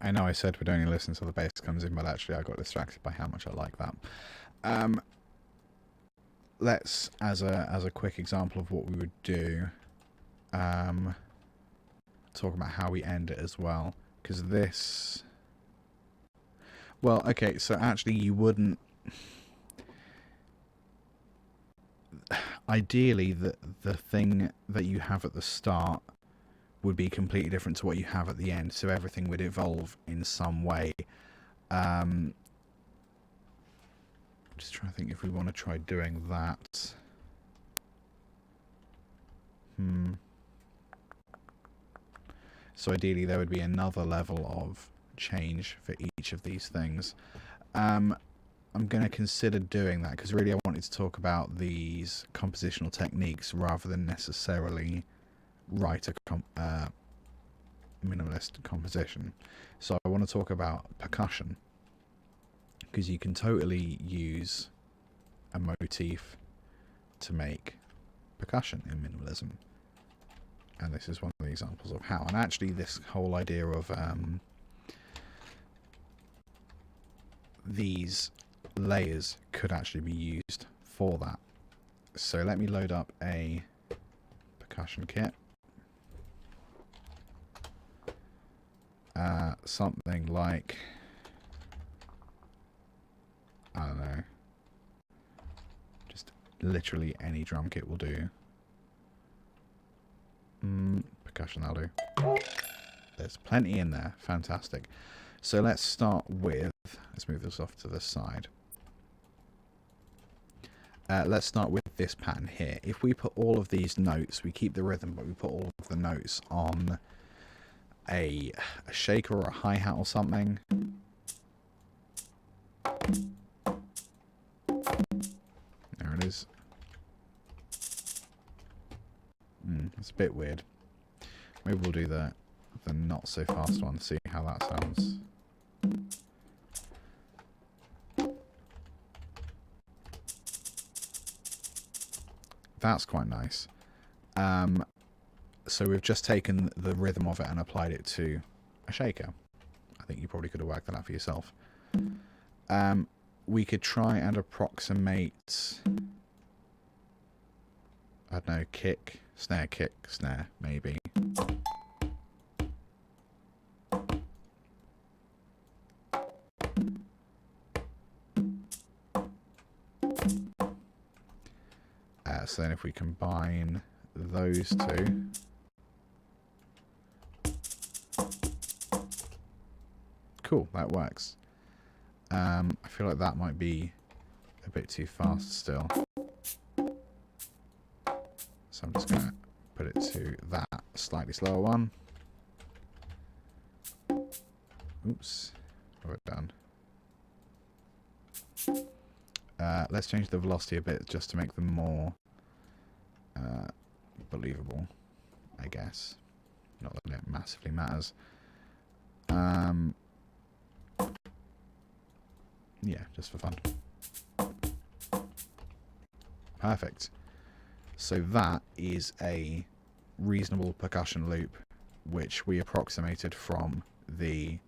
I know I said we'd only listen till the bass comes in, but actually I got distracted by how much I like that. Let's, as a quick example of what we would do, talk about how we end it as well. Because this... Well, okay, so actually you wouldn't... Ideally, the thing that you have at the start would be completely different to what you have at the end, so everything would evolve in some way. Just trying to think if we want to try doing that. So ideally there would be another level of change for each of these things. I'm going to consider doing that because really I wanted to talk about these compositional techniques rather than necessarily write a minimalist composition. So I want to talk about percussion, because you can totally use a motif to make percussion in minimalism, and this is one of the examples of how. And actually this whole idea of these layers could actually be used for that. So let me load up a percussion kit. Something like, I don't know, just literally any drum kit will do. Percussion, that'll do. There's plenty in there. Fantastic. So let's start with, let's move this off to the side. Let's start with this pattern here. If we put all of these notes, we keep the rhythm, but we put all of the notes on a shaker or a hi-hat or something. There it is. It's a bit weird. Maybe we'll do the not so fast one, see how that sounds. That's quite nice. So we've just taken the rhythm of it and applied it to a shaker. I think you probably could have worked that out for yourself. We could try and approximate, I don't know, kick, snare, maybe. So then if we combine those two, cool, that works. I feel like that might be a bit too fast still. So I'm just going to put it to that slightly slower one. Oops, what have I done? Let's change the velocity a bit just to make them more believable, I guess. Not that it massively matters. Yeah, just for fun. Perfect. So that is a reasonable percussion loop, which we approximated from the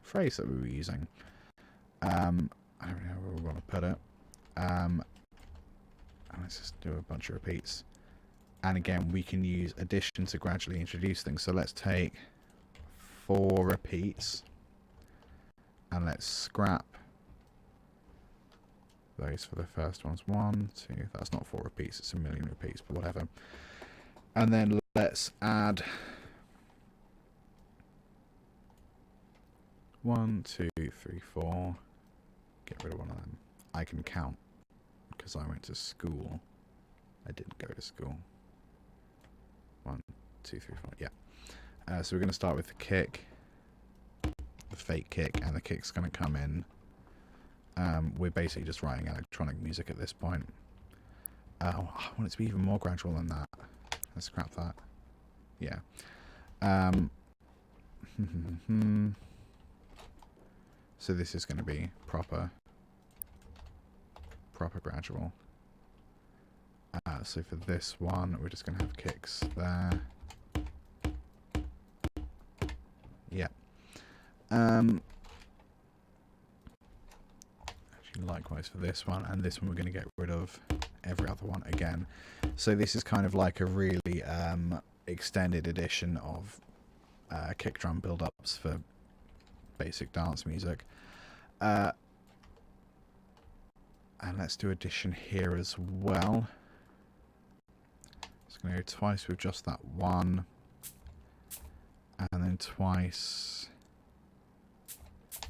phrase that we were using. I don't know where we want to put it. Let's just do a bunch of repeats. And again, we can use addition to gradually introduce things. So let's take 4 repeats and let's scrap those for the first ones. 1, 2, that's not 4 repeats, it's a million repeats, but whatever. And then let's add 1, 2, 3, 4. Get rid of one of them. I can count because I went to school. I didn't go to school. 1, 2, 3, 4. Yeah. So we're going to start with the kick, the fake kick, and the kick's going to come in. We're basically just writing electronic music at this point. Oh, I want it to be even more gradual than that. Let's scrap that. Yeah. So this is going to be proper gradual. So for this one, we're just going to have kicks there. Yeah. Actually, likewise for this one, and this one we're going to get rid of every other one again. So this is kind of like a really extended edition of kick drum build-ups for basic dance music. And let's do addition here as well. Just going to go twice with just that one, and then twice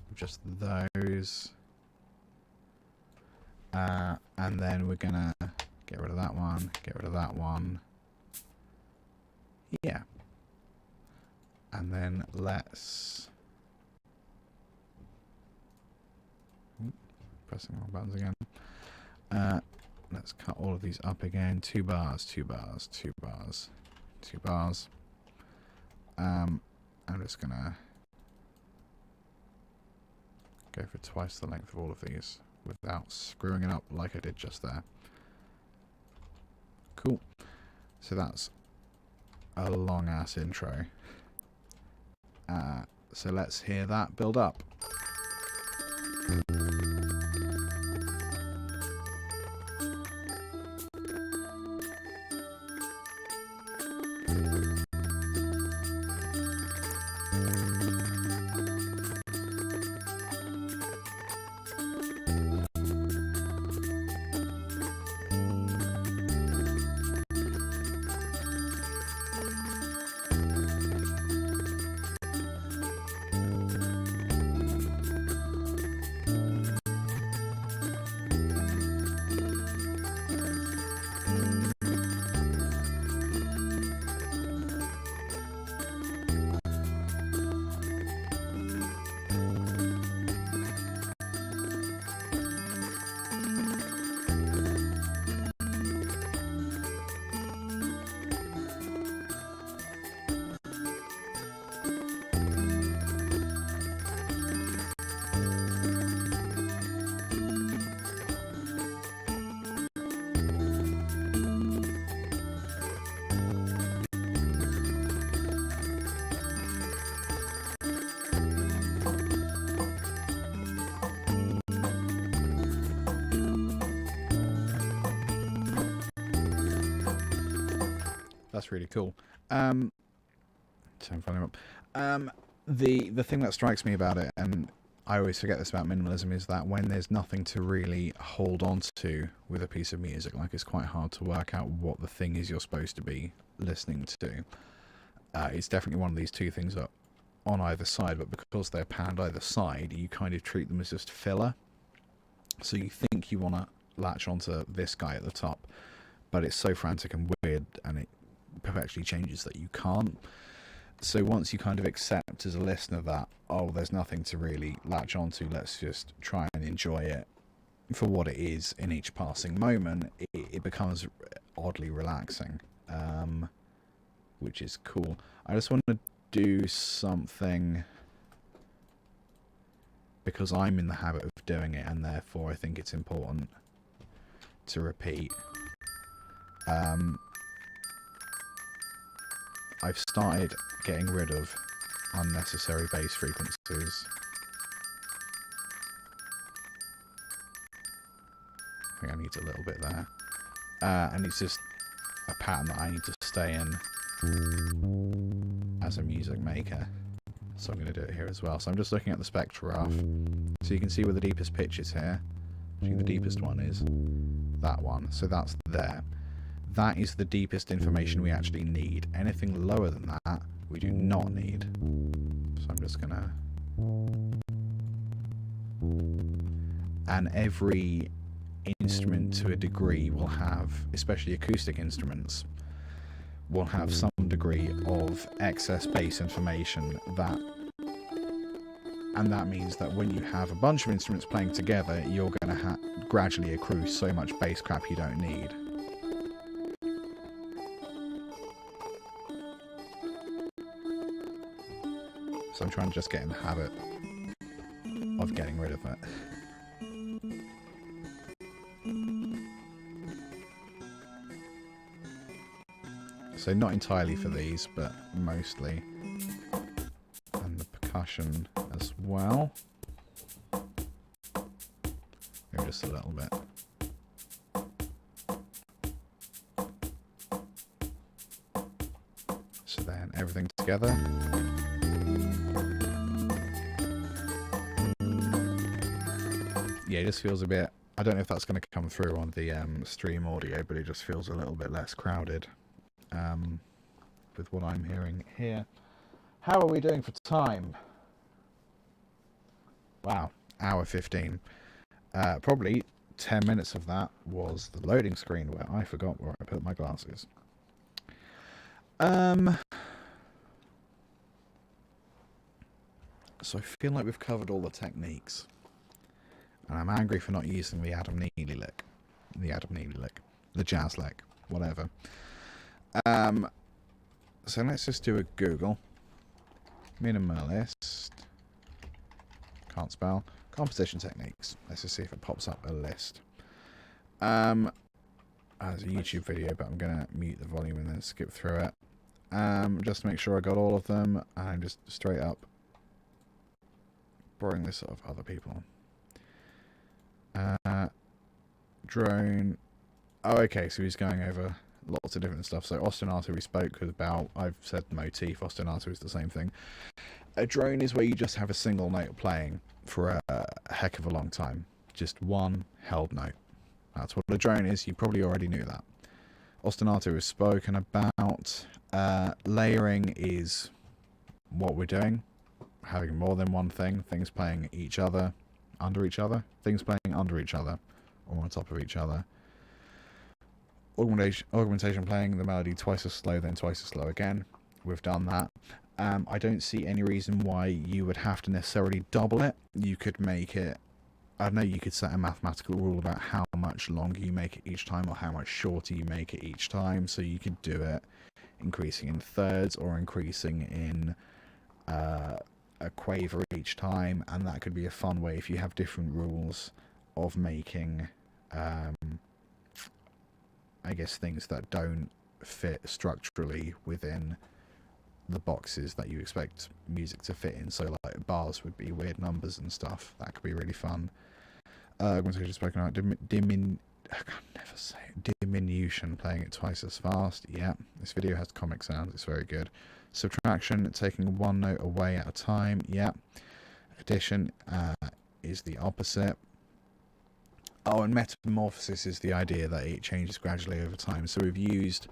with just those. And then we're going to get rid of that one, get rid of that one. Yeah. And then let's... pressing wrong buttons again. Let's cut all of these up again. 2 bars, 2 bars, 2 bars, 2 bars. I'm just going to go for twice the length of all of these without screwing it up like I did just there. Cool. So that's a long ass intro. So let's hear that build up. That's really cool. So I'm finding up. The thing that strikes me about it, and I always forget this about minimalism, is that when there's nothing to really hold on to with a piece of music, like it's quite hard to work out what the thing is you're supposed to be listening to. It's definitely one of these two things that on either side, but because they're panned either side, you kind of treat them as just filler. So you think you want to latch onto this guy at the top, but it's so frantic and weird, and it perpetually changes that you can't. So once you kind of accept as a listener that, oh, there's nothing to really latch onto, let's just try and enjoy it for what it is in each passing moment, it becomes oddly relaxing, which is cool. I just want to do something because I'm in the habit of doing it, and therefore I think it's important to repeat. I've started getting rid of unnecessary bass frequencies. I think I need a little bit there. And it's just a pattern that I need to stay in as a music maker. So I'm going to do it here as well. So I'm just looking at the spectrograph. So you can see where the deepest pitch is here. Actually, the deepest one is that one. So that's there. That is the deepest information we actually need. Anything lower than that, we do not need. So I'm just going to And every instrument to a degree will have, especially acoustic instruments, will have some degree of excess bass information, and that means that when you have a bunch of instruments playing together, you're going to gradually accrue so much bass crap you don't need. So I'm trying to just get in the habit of getting rid of it. So not entirely for these, but mostly. And the percussion as well. Maybe just a little bit. So then everything together. Yeah, it just feels a bit... I don't know if that's going to come through on the stream audio, but it just feels a little bit less crowded. With what I'm hearing here. How are we doing for time? Wow, hour 15. Probably 10 minutes of that was the loading screen where I forgot where I put my glasses. So I feel like we've covered all the techniques. And I'm angry for not using the Adam Neely lick. The jazz lick. Whatever. So let's just do a Google. Minimalist. Can't spell. Composition techniques. Let's just see if it pops up a list. As a YouTube video, but I'm going to mute the volume and then skip through it. Just to make sure I got all of them. And just straight up borrowing this off other people. Drone. Oh, okay, so he's going over lots of different stuff. So ostinato we spoke about. I've said motif. Ostinato is the same thing. A drone is where you just have a single note playing for a heck of a long time. Just one held note. That's what a drone is. You probably already knew that. Ostinato is spoken about. Layering is what we're doing. Having more than one thing. Things playing each other, under each other. Things playing under each other, or on top of each other. Augmentation, playing the melody twice as slow, then twice as slow again. We've done that. I don't see any reason why you would have to necessarily double it. You could make it... I don't know, you could set a mathematical rule about how much longer you make it each time or how much shorter you make it each time. So you could do it increasing in thirds or increasing in a quaver each time. And that could be a fun way if you have different rules of making... I guess things that don't fit structurally within the boxes that you expect music to fit in. So like bars would be weird numbers and stuff. That could be really fun. Augmentation spoken about. I can never say it. Diminution, playing it twice as fast. Yeah, this video has comic sounds. It's very good. Subtraction, taking one note away at a time. Yeah. Addition is the opposite. Oh, and metamorphosis is the idea that it changes gradually over time. So we've used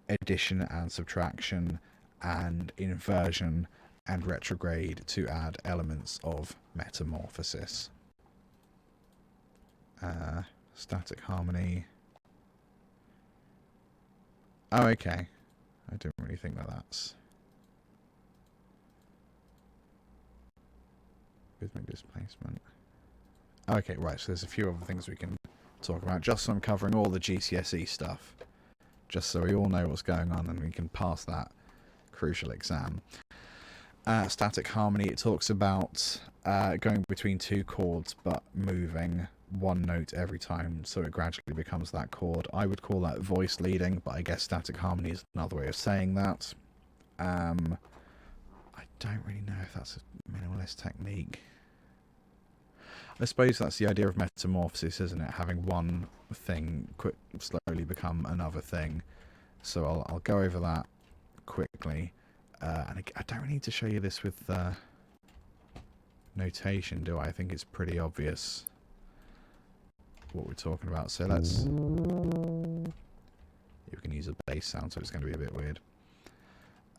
addition and subtraction and inversion and retrograde to add elements of metamorphosis. Static harmony. Oh, okay. I don't really think that that's... Rhythmic displacement. Okay, right, so there's a few other things we can talk about, just so I'm covering all the GCSE stuff, just so we all know what's going on and we can pass that crucial exam. Static harmony, it talks about going between two chords but moving one note every time, so it gradually becomes that chord. I would call that voice leading, but I guess static harmony is another way of saying that. I don't really know if that's a minimalist technique. I suppose that's the idea of metamorphosis, isn't it? Having one thing slowly become another thing. So I'll go over that quickly. And I don't really need to show you this with notation, do I? I think it's pretty obvious what we're talking about. So let's... You can use a bass sound, so it's going to be a bit weird.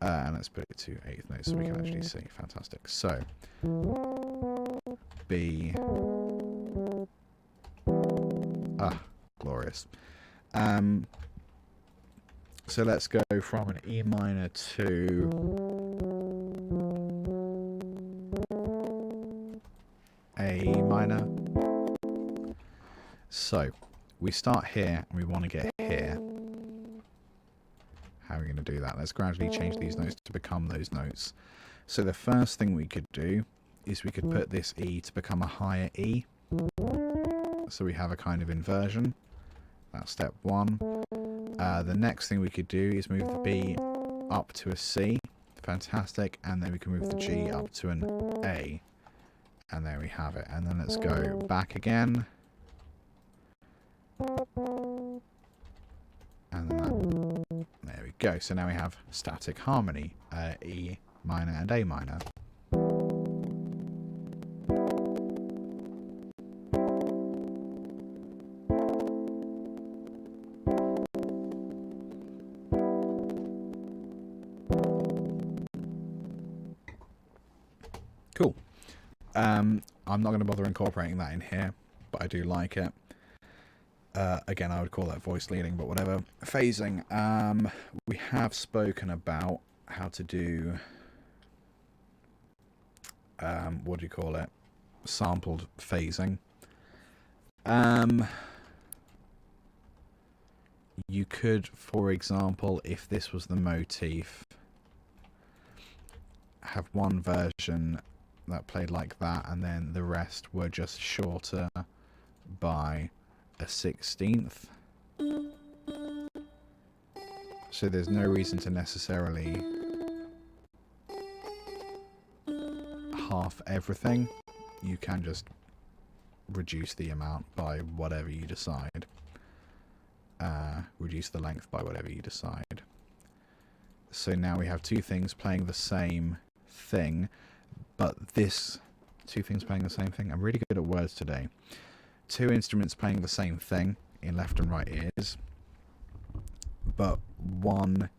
And let's put it to 8th note so we can actually see. Fantastic. So B. Glorious. So let's go from an E minor to A minor. So we start here and we want to get here. How are we going to do that? Let's gradually change these notes to become those notes. So the first thing we could do is we could put this E to become a higher E. So we have a kind of inversion. That's step one. The next thing we could do is move the B up to a C. Fantastic. And then we can move the G up to an A. And there we have it. And then let's go back again. And then that, there we go. So now we have static harmony, E minor and A minor. Cool. I'm not going to bother incorporating that in here, but I do like it. Again, I would call that voice leading, but whatever. Phasing. We have spoken about how to do, what do you call it? Sampled phasing. You could, for example, if this was the motif, have one version that played like that, and then the rest were just shorter by a 16th. So there's no reason to necessarily half everything. You can just reduce the amount by whatever you decide. Reduce the length by whatever you decide. So now we have two things playing the same thing, but this two things playing the same thing. I'm really good at words today. Two instruments playing the same thing in left and right ears, but one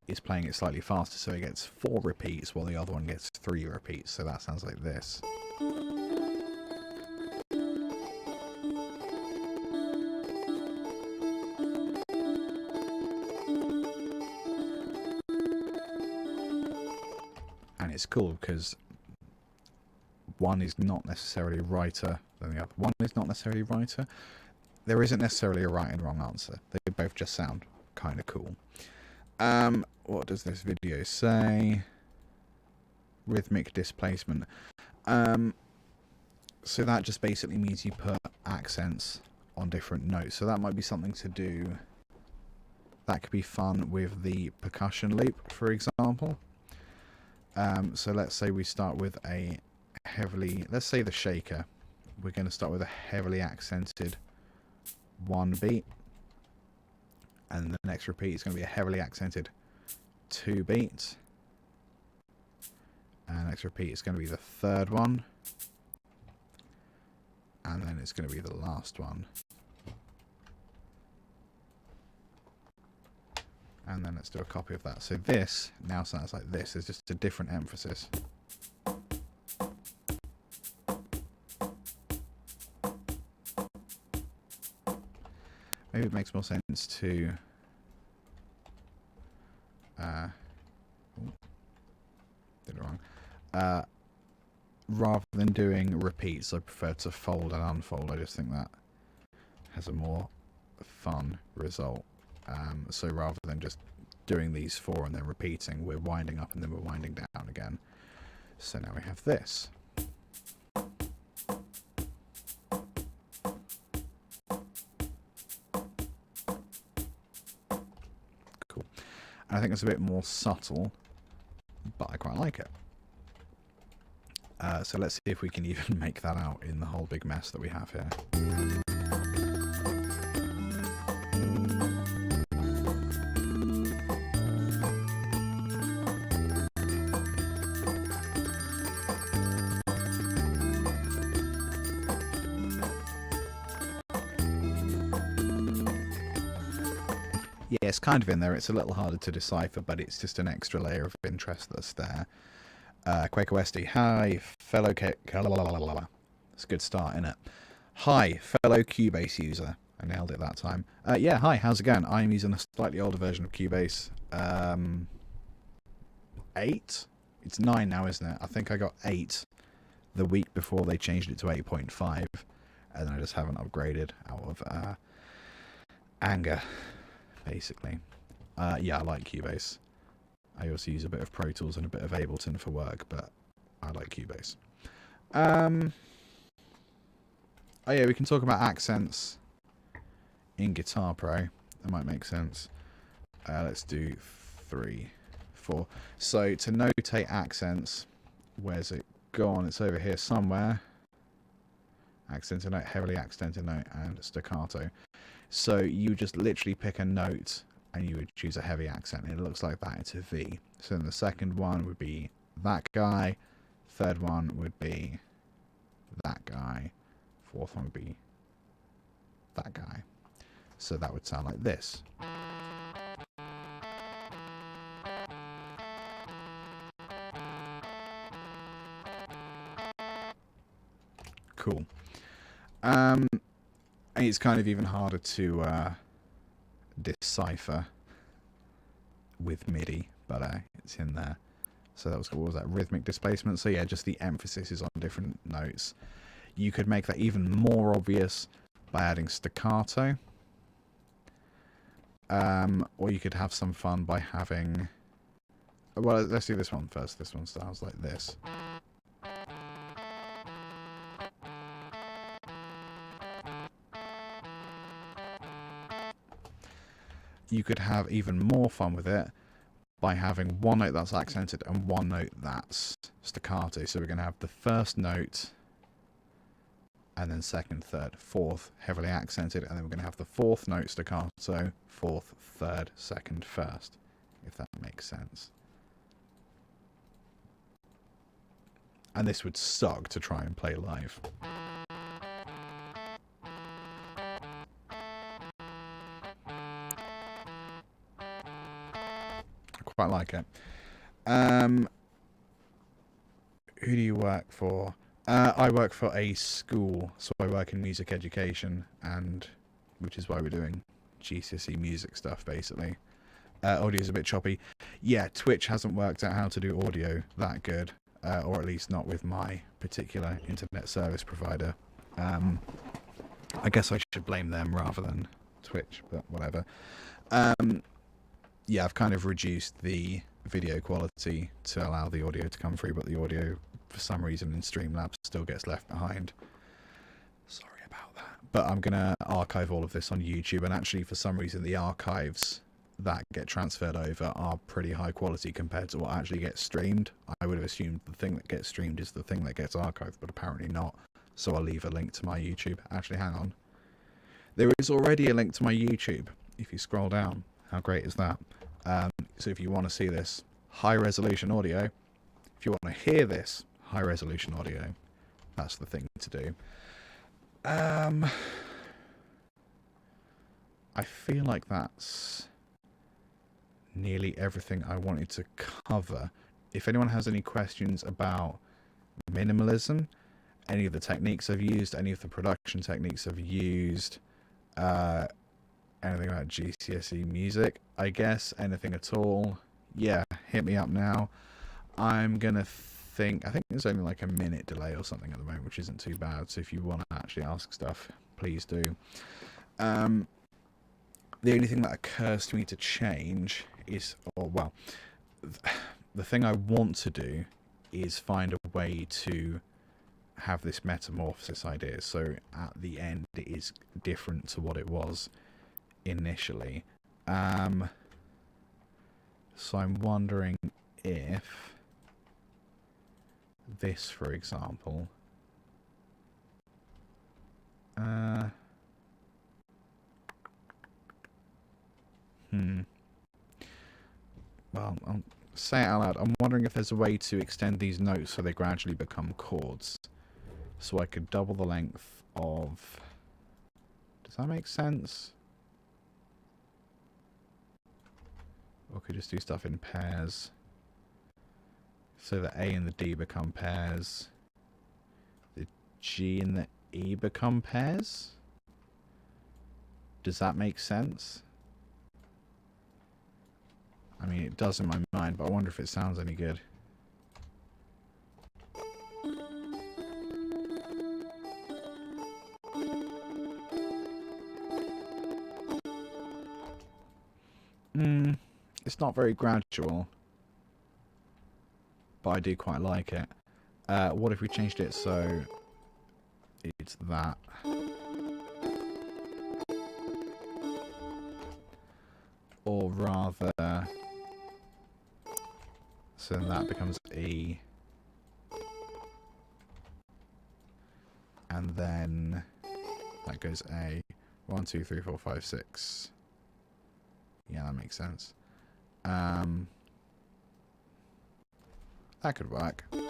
is playing it slightly faster, so it gets 4 repeats while the other one gets 3 repeats. So that sounds like this. And it's cool because one is not necessarily righter than the other. One is not necessarily righter. There isn't necessarily a right and wrong answer. They both just sound kind of cool. What does this video say? Rhythmic displacement. So that just basically means you put accents on different notes. So that might be something to do. That could be fun with the percussion loop, for example. So let's say we start with a heavily, let's say the shaker. We're going to start with a heavily accented 1 beat, and the next repeat is going to be a heavily accented 2 beats, and the next repeat is going to be the 3rd one, and then it's going to be the last one. And then let's do a copy of that. So this now sounds like this. It's just a different emphasis. Maybe it makes more sense to did it wrong. Rather than doing repeats, I prefer to fold and unfold. I just think that has a more fun result. So rather than just doing these 4 and then repeating, we're winding up and then we're winding down again. So now we have this. Cool. And I think it's a bit more subtle, but I quite like it. So let's see if we can even make that out in the whole big mess that we have here. Yeah, it's kind of in there. It's a little harder to decipher, but it's just an extra layer of interest that's there. Quaker Westy, hi, fellow... It's a good start, isn't it? Hi, fellow Cubase user. I nailed it that time. Yeah, hi, how's it going? I'm using a slightly older version of Cubase. 8? It's 9 now, isn't it? I think I got 8 the week before they changed it to 8.5. And then I just haven't upgraded out of anger, basically. Yeah, I like Cubase. I also use a bit of Pro Tools and a bit of Ableton for work, but I like Cubase. Oh yeah, we can talk about accents in Guitar Pro. That might make sense. Let's do 3, 4. So to notate accents, where's it gone? It's over here somewhere. Accented note, heavily accented note, and staccato. So you just literally pick a note and you would choose a heavy accent, and it looks like that. It's a V. So then the second one would be that guy. Third one would be that guy. Fourth one would be that guy. So that would sound like this. Cool. And it's kind of even harder to decipher with MIDI, but it's in there. So that was, what was that, rhythmic displacement? So yeah, just the emphasis is on different notes. You could make that even more obvious by adding staccato. Or you could have some fun by having... Well, let's do this one first. This one sounds like this. You could have even more fun with it by having one note that's accented and one note that's staccato. So we're going to have the first note, and then second, third, fourth, heavily accented, and then we're going to have the fourth note staccato, fourth, third, second, first, if that makes sense. And this would suck to try and play live. Quite like it. Who do you work for? I work for a school, so I work in music education, and which is why we're doing GCSE music stuff, basically. Audio's a bit choppy. Yeah, Twitch hasn't worked out how to do audio that good, or at least not with my particular internet service provider. I guess I should blame them rather than Twitch, but whatever. Yeah, I've kind of reduced the video quality to allow the audio to come through, but the audio, for some reason, in Streamlabs still gets left behind. Sorry about that. But I'm going to archive all of this on YouTube, and actually, for some reason, the archives that get transferred over are pretty high quality compared to what actually gets streamed. I would have assumed the thing that gets streamed is the thing that gets archived, but apparently not. So I'll leave a link to my YouTube. Actually, hang on. There is already a link to my YouTube if you scroll down. How great is that? So if you want to see this high resolution audio, if you want to hear this high resolution audio, that's the thing to do. I feel like that's nearly everything I wanted to cover. If anyone has any questions about minimalism, any of the techniques I've used, any of the production techniques I've used, anything about GCSE music, I guess, anything at all, yeah, hit me up now. I'm gonna I think there's only like a minute delay or something at the moment, which isn't too bad, so if you want to actually ask stuff, please do. The only thing that occurs to me to change is, the thing I want to do is find a way to have this metamorphosis idea, so at the end it is different to what it was initially. So I'm wondering if this, for example, well, I'll say it out loud. I'm wondering if there's a way to extend these notes so they gradually become chords. So I could double the length of... Does that make sense? Or could just do stuff in pairs. So the A and the D become pairs. The G and the E become pairs? Does that make sense? I mean, it does in my mind, but I wonder if it sounds any good. It's not very gradual, but I do quite like it. What if we changed it so it's that? Or rather, so then that becomes E. And then that goes A. 1, 2, 3, 4, 5, 6. Yeah, that makes sense. That could work. Or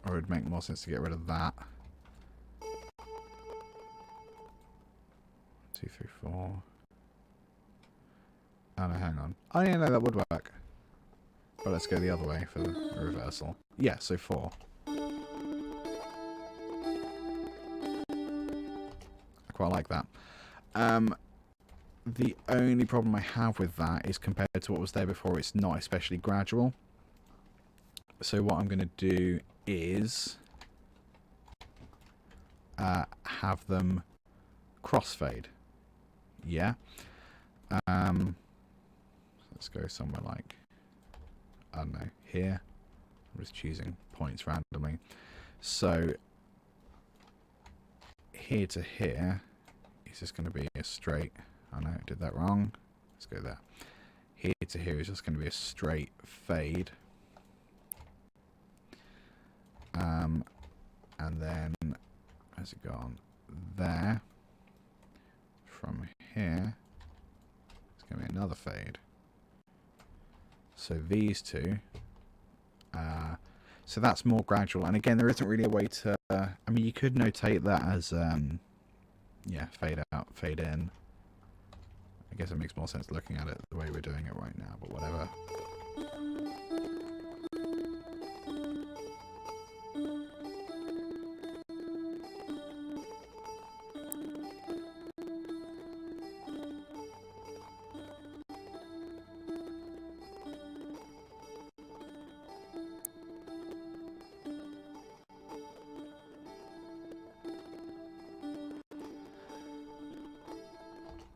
it would make more sense to get rid of that. 2, 3, 4. Oh no, hang on. Oh yeah, no, that would work. But let's go the other way for the reversal. Yeah, so 4. I quite like that. The only problem I have with that is compared to what was there before, it's not especially gradual. So what I'm going to do is have them crossfade. Yeah. Let's go somewhere like, I don't know, here. I'm just choosing points randomly. So here to here is just going to be a straight. Oh no, I did that wrong. Let's go there. Here to here is just going to be a straight fade. And then as it gone there, from here, it's going to be another fade. So these two, so that's more gradual. And again, there isn't really a way to, I mean, you could notate that as, yeah, fade out, fade in. I guess it makes more sense looking at it the way we're doing it right now, but whatever.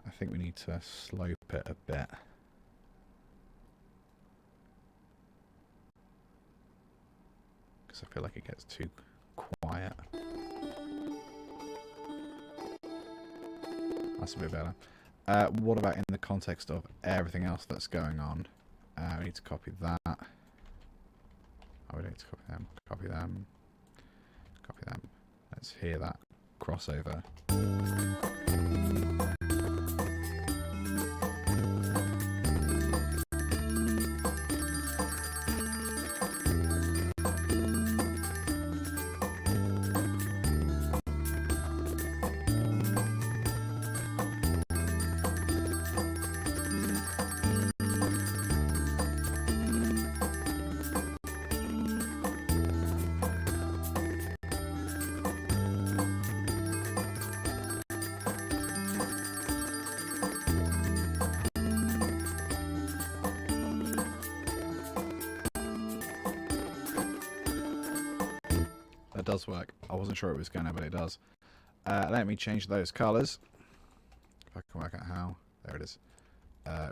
I think we need to slope it a bit. Because I feel like it gets too quiet. That's a bit better. What about in the context of everything else that's going on? We need to copy that. Oh, we don't need to copy them. Copy them. Copy them. Let's hear that crossover. That does work. I wasn't sure it was going to, but it does. Let me change those colours. If I can work out how. There it is.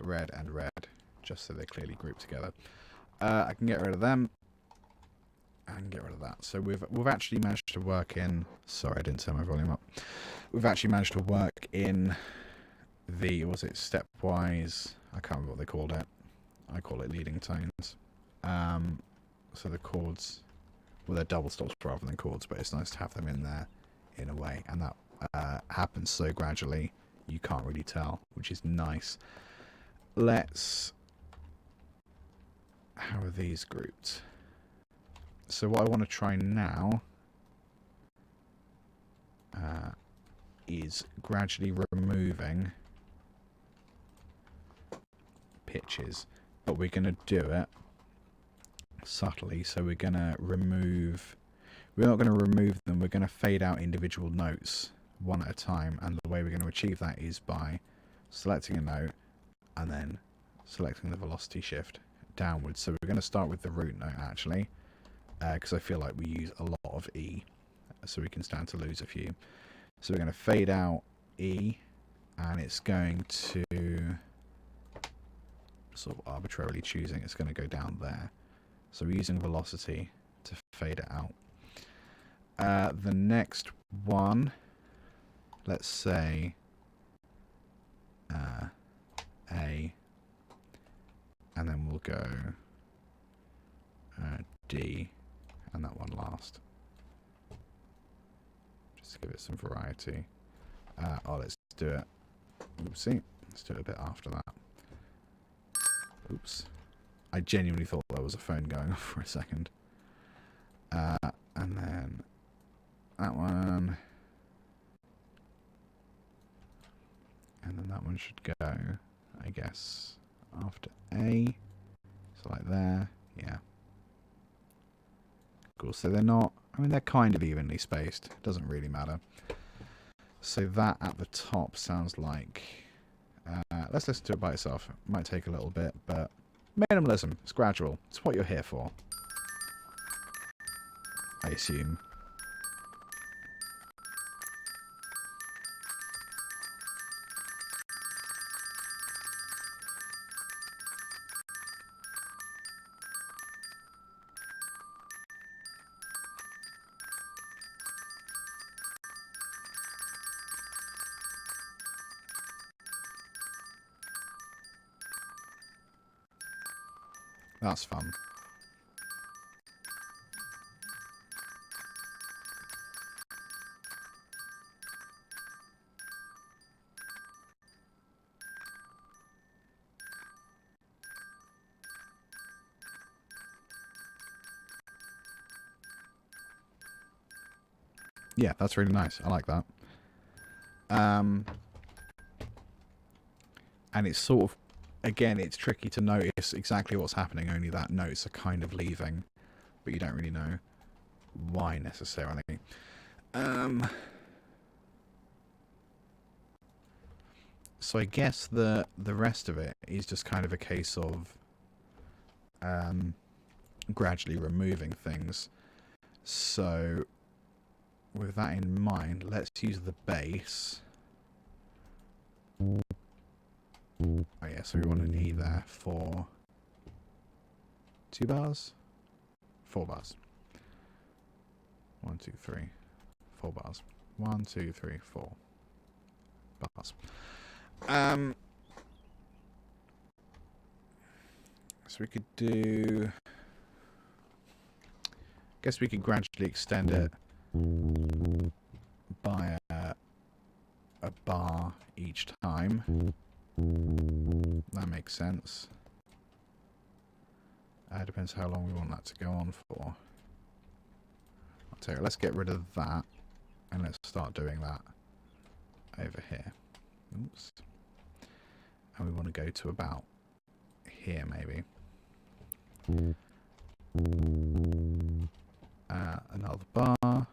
Red and red, just so they're clearly grouped together. I can get rid of them and get rid of that. So we've actually managed to work in. Sorry, I didn't turn my volume up. We've actually managed to work in the, was it stepwise? I can't remember what they called it. I call it leading tones. So the chords, well, they're double stops rather than chords, but it's nice to have them in there in a way, and that happens so gradually you can't really tell, which is nice. Let's, how are these grouped? So what I want to try now, is gradually removing pitches, but we're going to do it subtly. So we're going to remove, we're not going to remove them, we're going to fade out individual notes one at a time, and the way we're going to achieve that is by selecting a note and then selecting the velocity shift downwards. So we're going to start with the root note actually, because I feel like we use a lot of E, so we can stand to lose a few. So we're going to fade out E, and it's going to, sort of arbitrarily choosing, it's going to go down there. So we're using velocity to fade it out. The next one, let's say A, and then we'll go D, and that one last, just to give it some variety. Oh, let's do it, oopsie, let's do it a bit after that. Oops, I genuinely thought there was a phone going off for a second. And then that one, and then that one should go, I guess, after A, so like there, yeah. Cool, so they're not, I mean, they're kind of evenly spaced, it doesn't really matter. So that at the top sounds like, let's listen to it by itself. It might take a little bit, but minimalism, it's gradual, it's what you're here for, I assume. That's fun. Yeah, that's really nice. I like that. And it's sort of, again, it's tricky to notice exactly what's happening, only that notes are kind of leaving, but you don't really know why necessarily. So I guess the rest of it is just kind of a case of gradually removing things. So with that in mind, let's use the bass. Oh yeah, so we want an E there for 2 bars? 4 bars. 1, 2, 3, 4 bars. 1, 2, 3, 4 bars. So we could do, guess we could gradually extend it by a bar each time. That makes sense. Depends how long we want that to go on for. I'll tell you, let's get rid of that and let's start doing that over here. Oops. And we want to go to about here maybe. Another bar.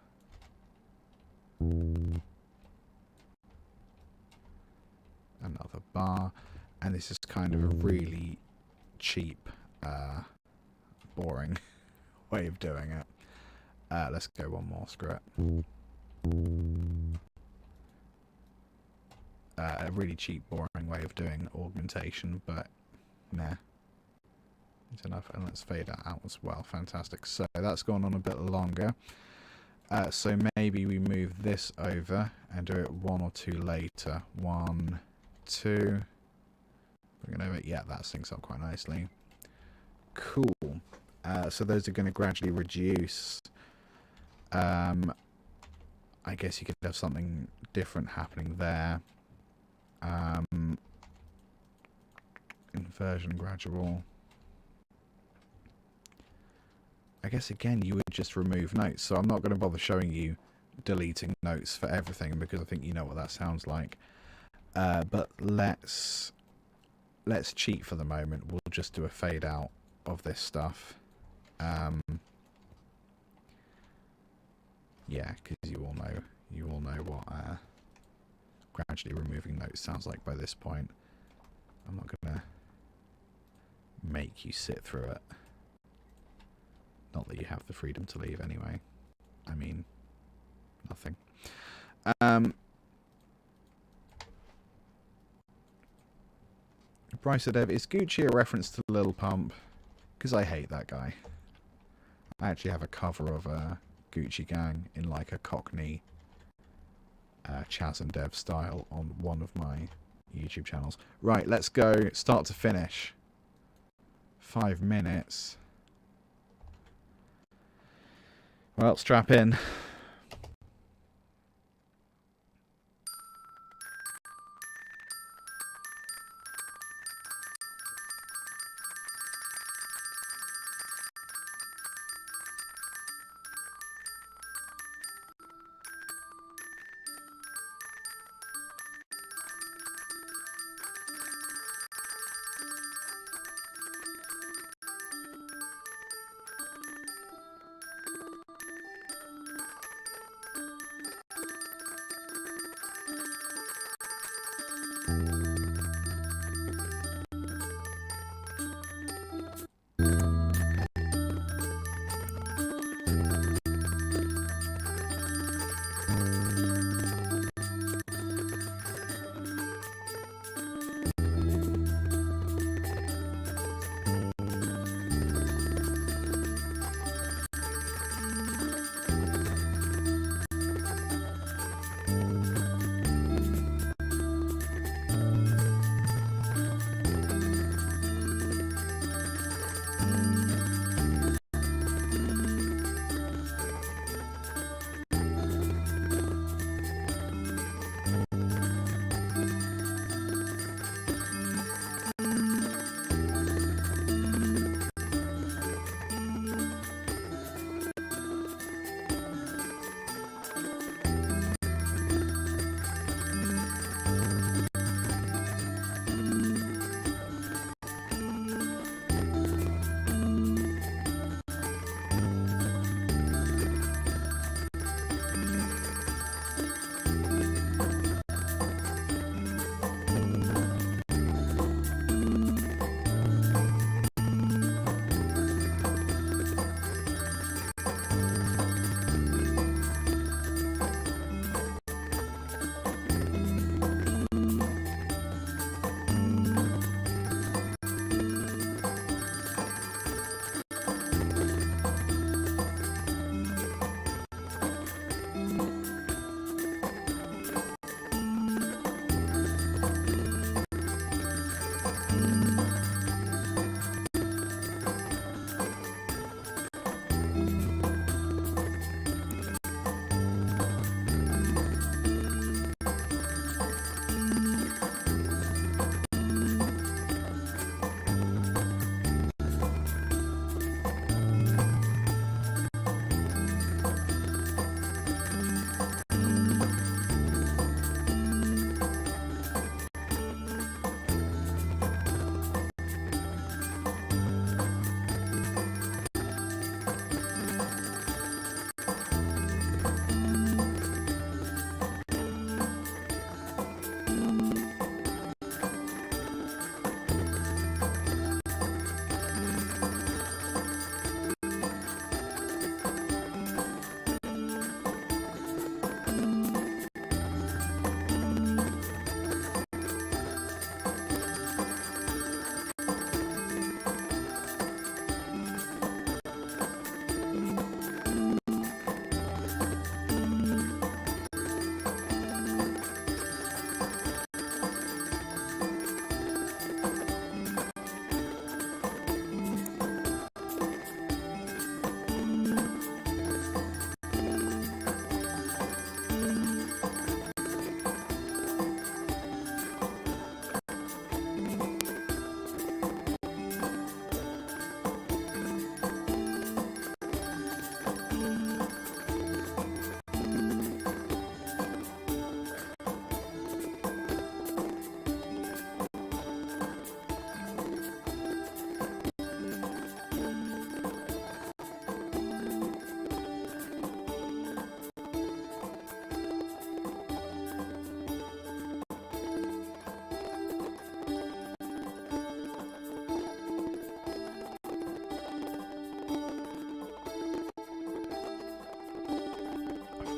Another bar. And this is kind of a really cheap, boring way of doing it. Let's go one more, screw it. A really cheap, boring way of doing augmentation, but nah, it's enough. And let's fade that out as well. Fantastic. So that's gone on a bit longer. So maybe we move this over and do it 1 or 2 later. 1, 2. Bring it over. Yeah, that syncs up quite nicely. Cool. So those are going to gradually reduce. I guess you could have something different happening there. Inversion gradual. I guess again you would just remove notes, so I'm not going to bother showing you deleting notes for everything because I think you know what that sounds like. But let's cheat for the moment. We'll just do a fade out of this stuff. Yeah, because you all know what gradually removing notes sounds like by this point. I'm not gonna make you sit through it. Not that you have the freedom to leave anyway. I mean, nothing. Bryce Dev, is Gucci a reference to Lil Pump? Because I hate that guy. I actually have a cover of a Gucci Gang in like a Cockney Chaz and Dev style on one of my YouTube channels. Right, let's go start to finish. 5 minutes. Well, strap in.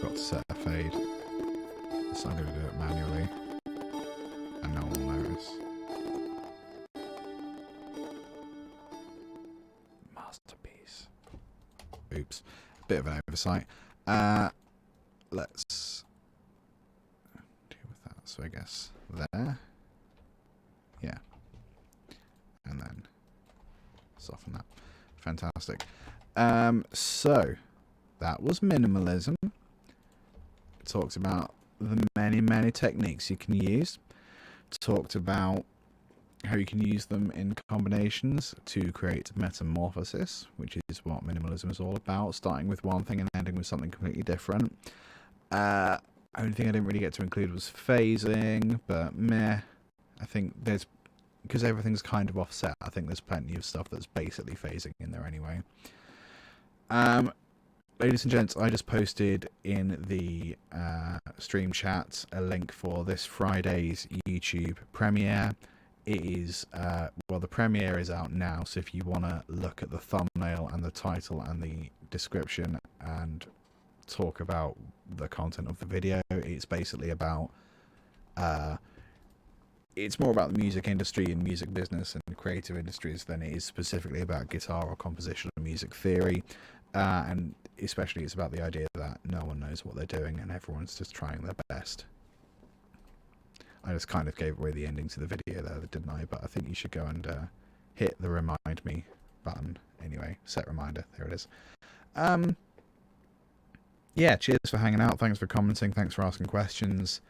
forgot to set a fade, so I'm going to do it manually, and no one will notice. Masterpiece. Oops, bit of an oversight. Let's deal with that. So I guess there, yeah, and then soften that. Fantastic. So that was minimalism. It talked about the many techniques you can use. Talked about how you can use them in combinations to create metamorphosis, which is what minimalism is all about, starting with one thing and ending with something completely different. Only thing I didn't really get to include was phasing, but meh. I think there's, because everything's kind of offset, I think there's plenty of stuff that's basically phasing in there anyway. Ladies and gents, I just posted in the stream chat a link for this Friday's YouTube premiere. It is, well, the premiere is out now, so if you want to look at the thumbnail and the title and the description and talk about the content of the video, it's basically about, it's more about the music industry and music business and creative industries than it is specifically about guitar or composition or music theory. And especially it's about the idea that no one knows what they're doing and everyone's just trying their best. I just kind of gave away the ending to the video there, didn't I? But I think you should go and hit the remind me button. Anyway, set reminder. There it is. Yeah, cheers for hanging out. Thanks for commenting. Thanks for asking questions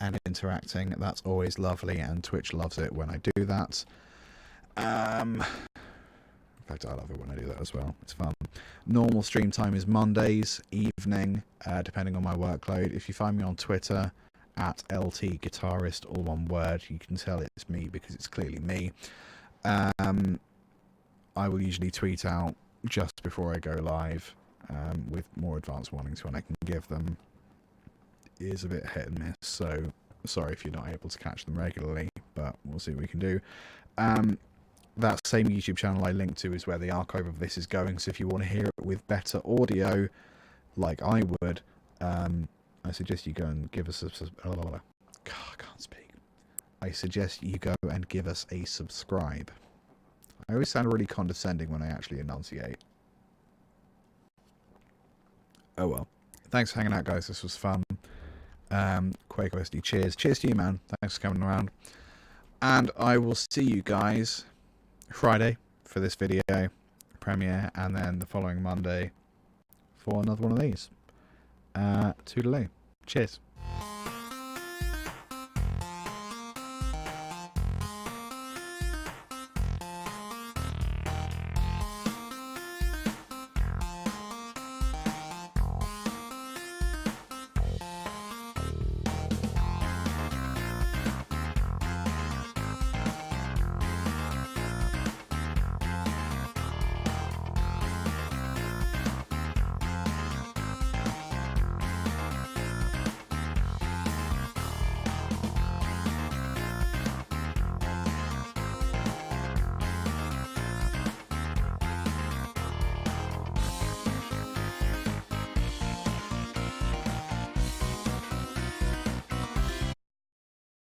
and interacting. That's always lovely, and Twitch loves it when I do that. In fact, I love it when I do that as well. It's fun. Normal stream time is Mondays evening, depending on my workload. If you find me on Twitter, at LT Guitarist, all one word, you can tell it's me because it's clearly me. I will usually tweet out just before I go live, with more advanced warnings when I can give them. It is a bit hit and miss, so sorry if you're not able to catch them regularly, but we'll see what we can do. That same YouTube channel I linked to is where the archive of this is going, so if you want to hear it with better audio, like I would, I suggest you go and give us a... I can't speak. I suggest you go and give us a subscribe. I always sound really condescending when I actually enunciate. Oh well. Thanks for hanging out, guys. This was fun. Quake OSD, cheers. Cheers to you, man. Thanks for coming around. And I will see you guys Friday for this video premiere, and then the following Monday for another one of these. Toodaloo. Cheers.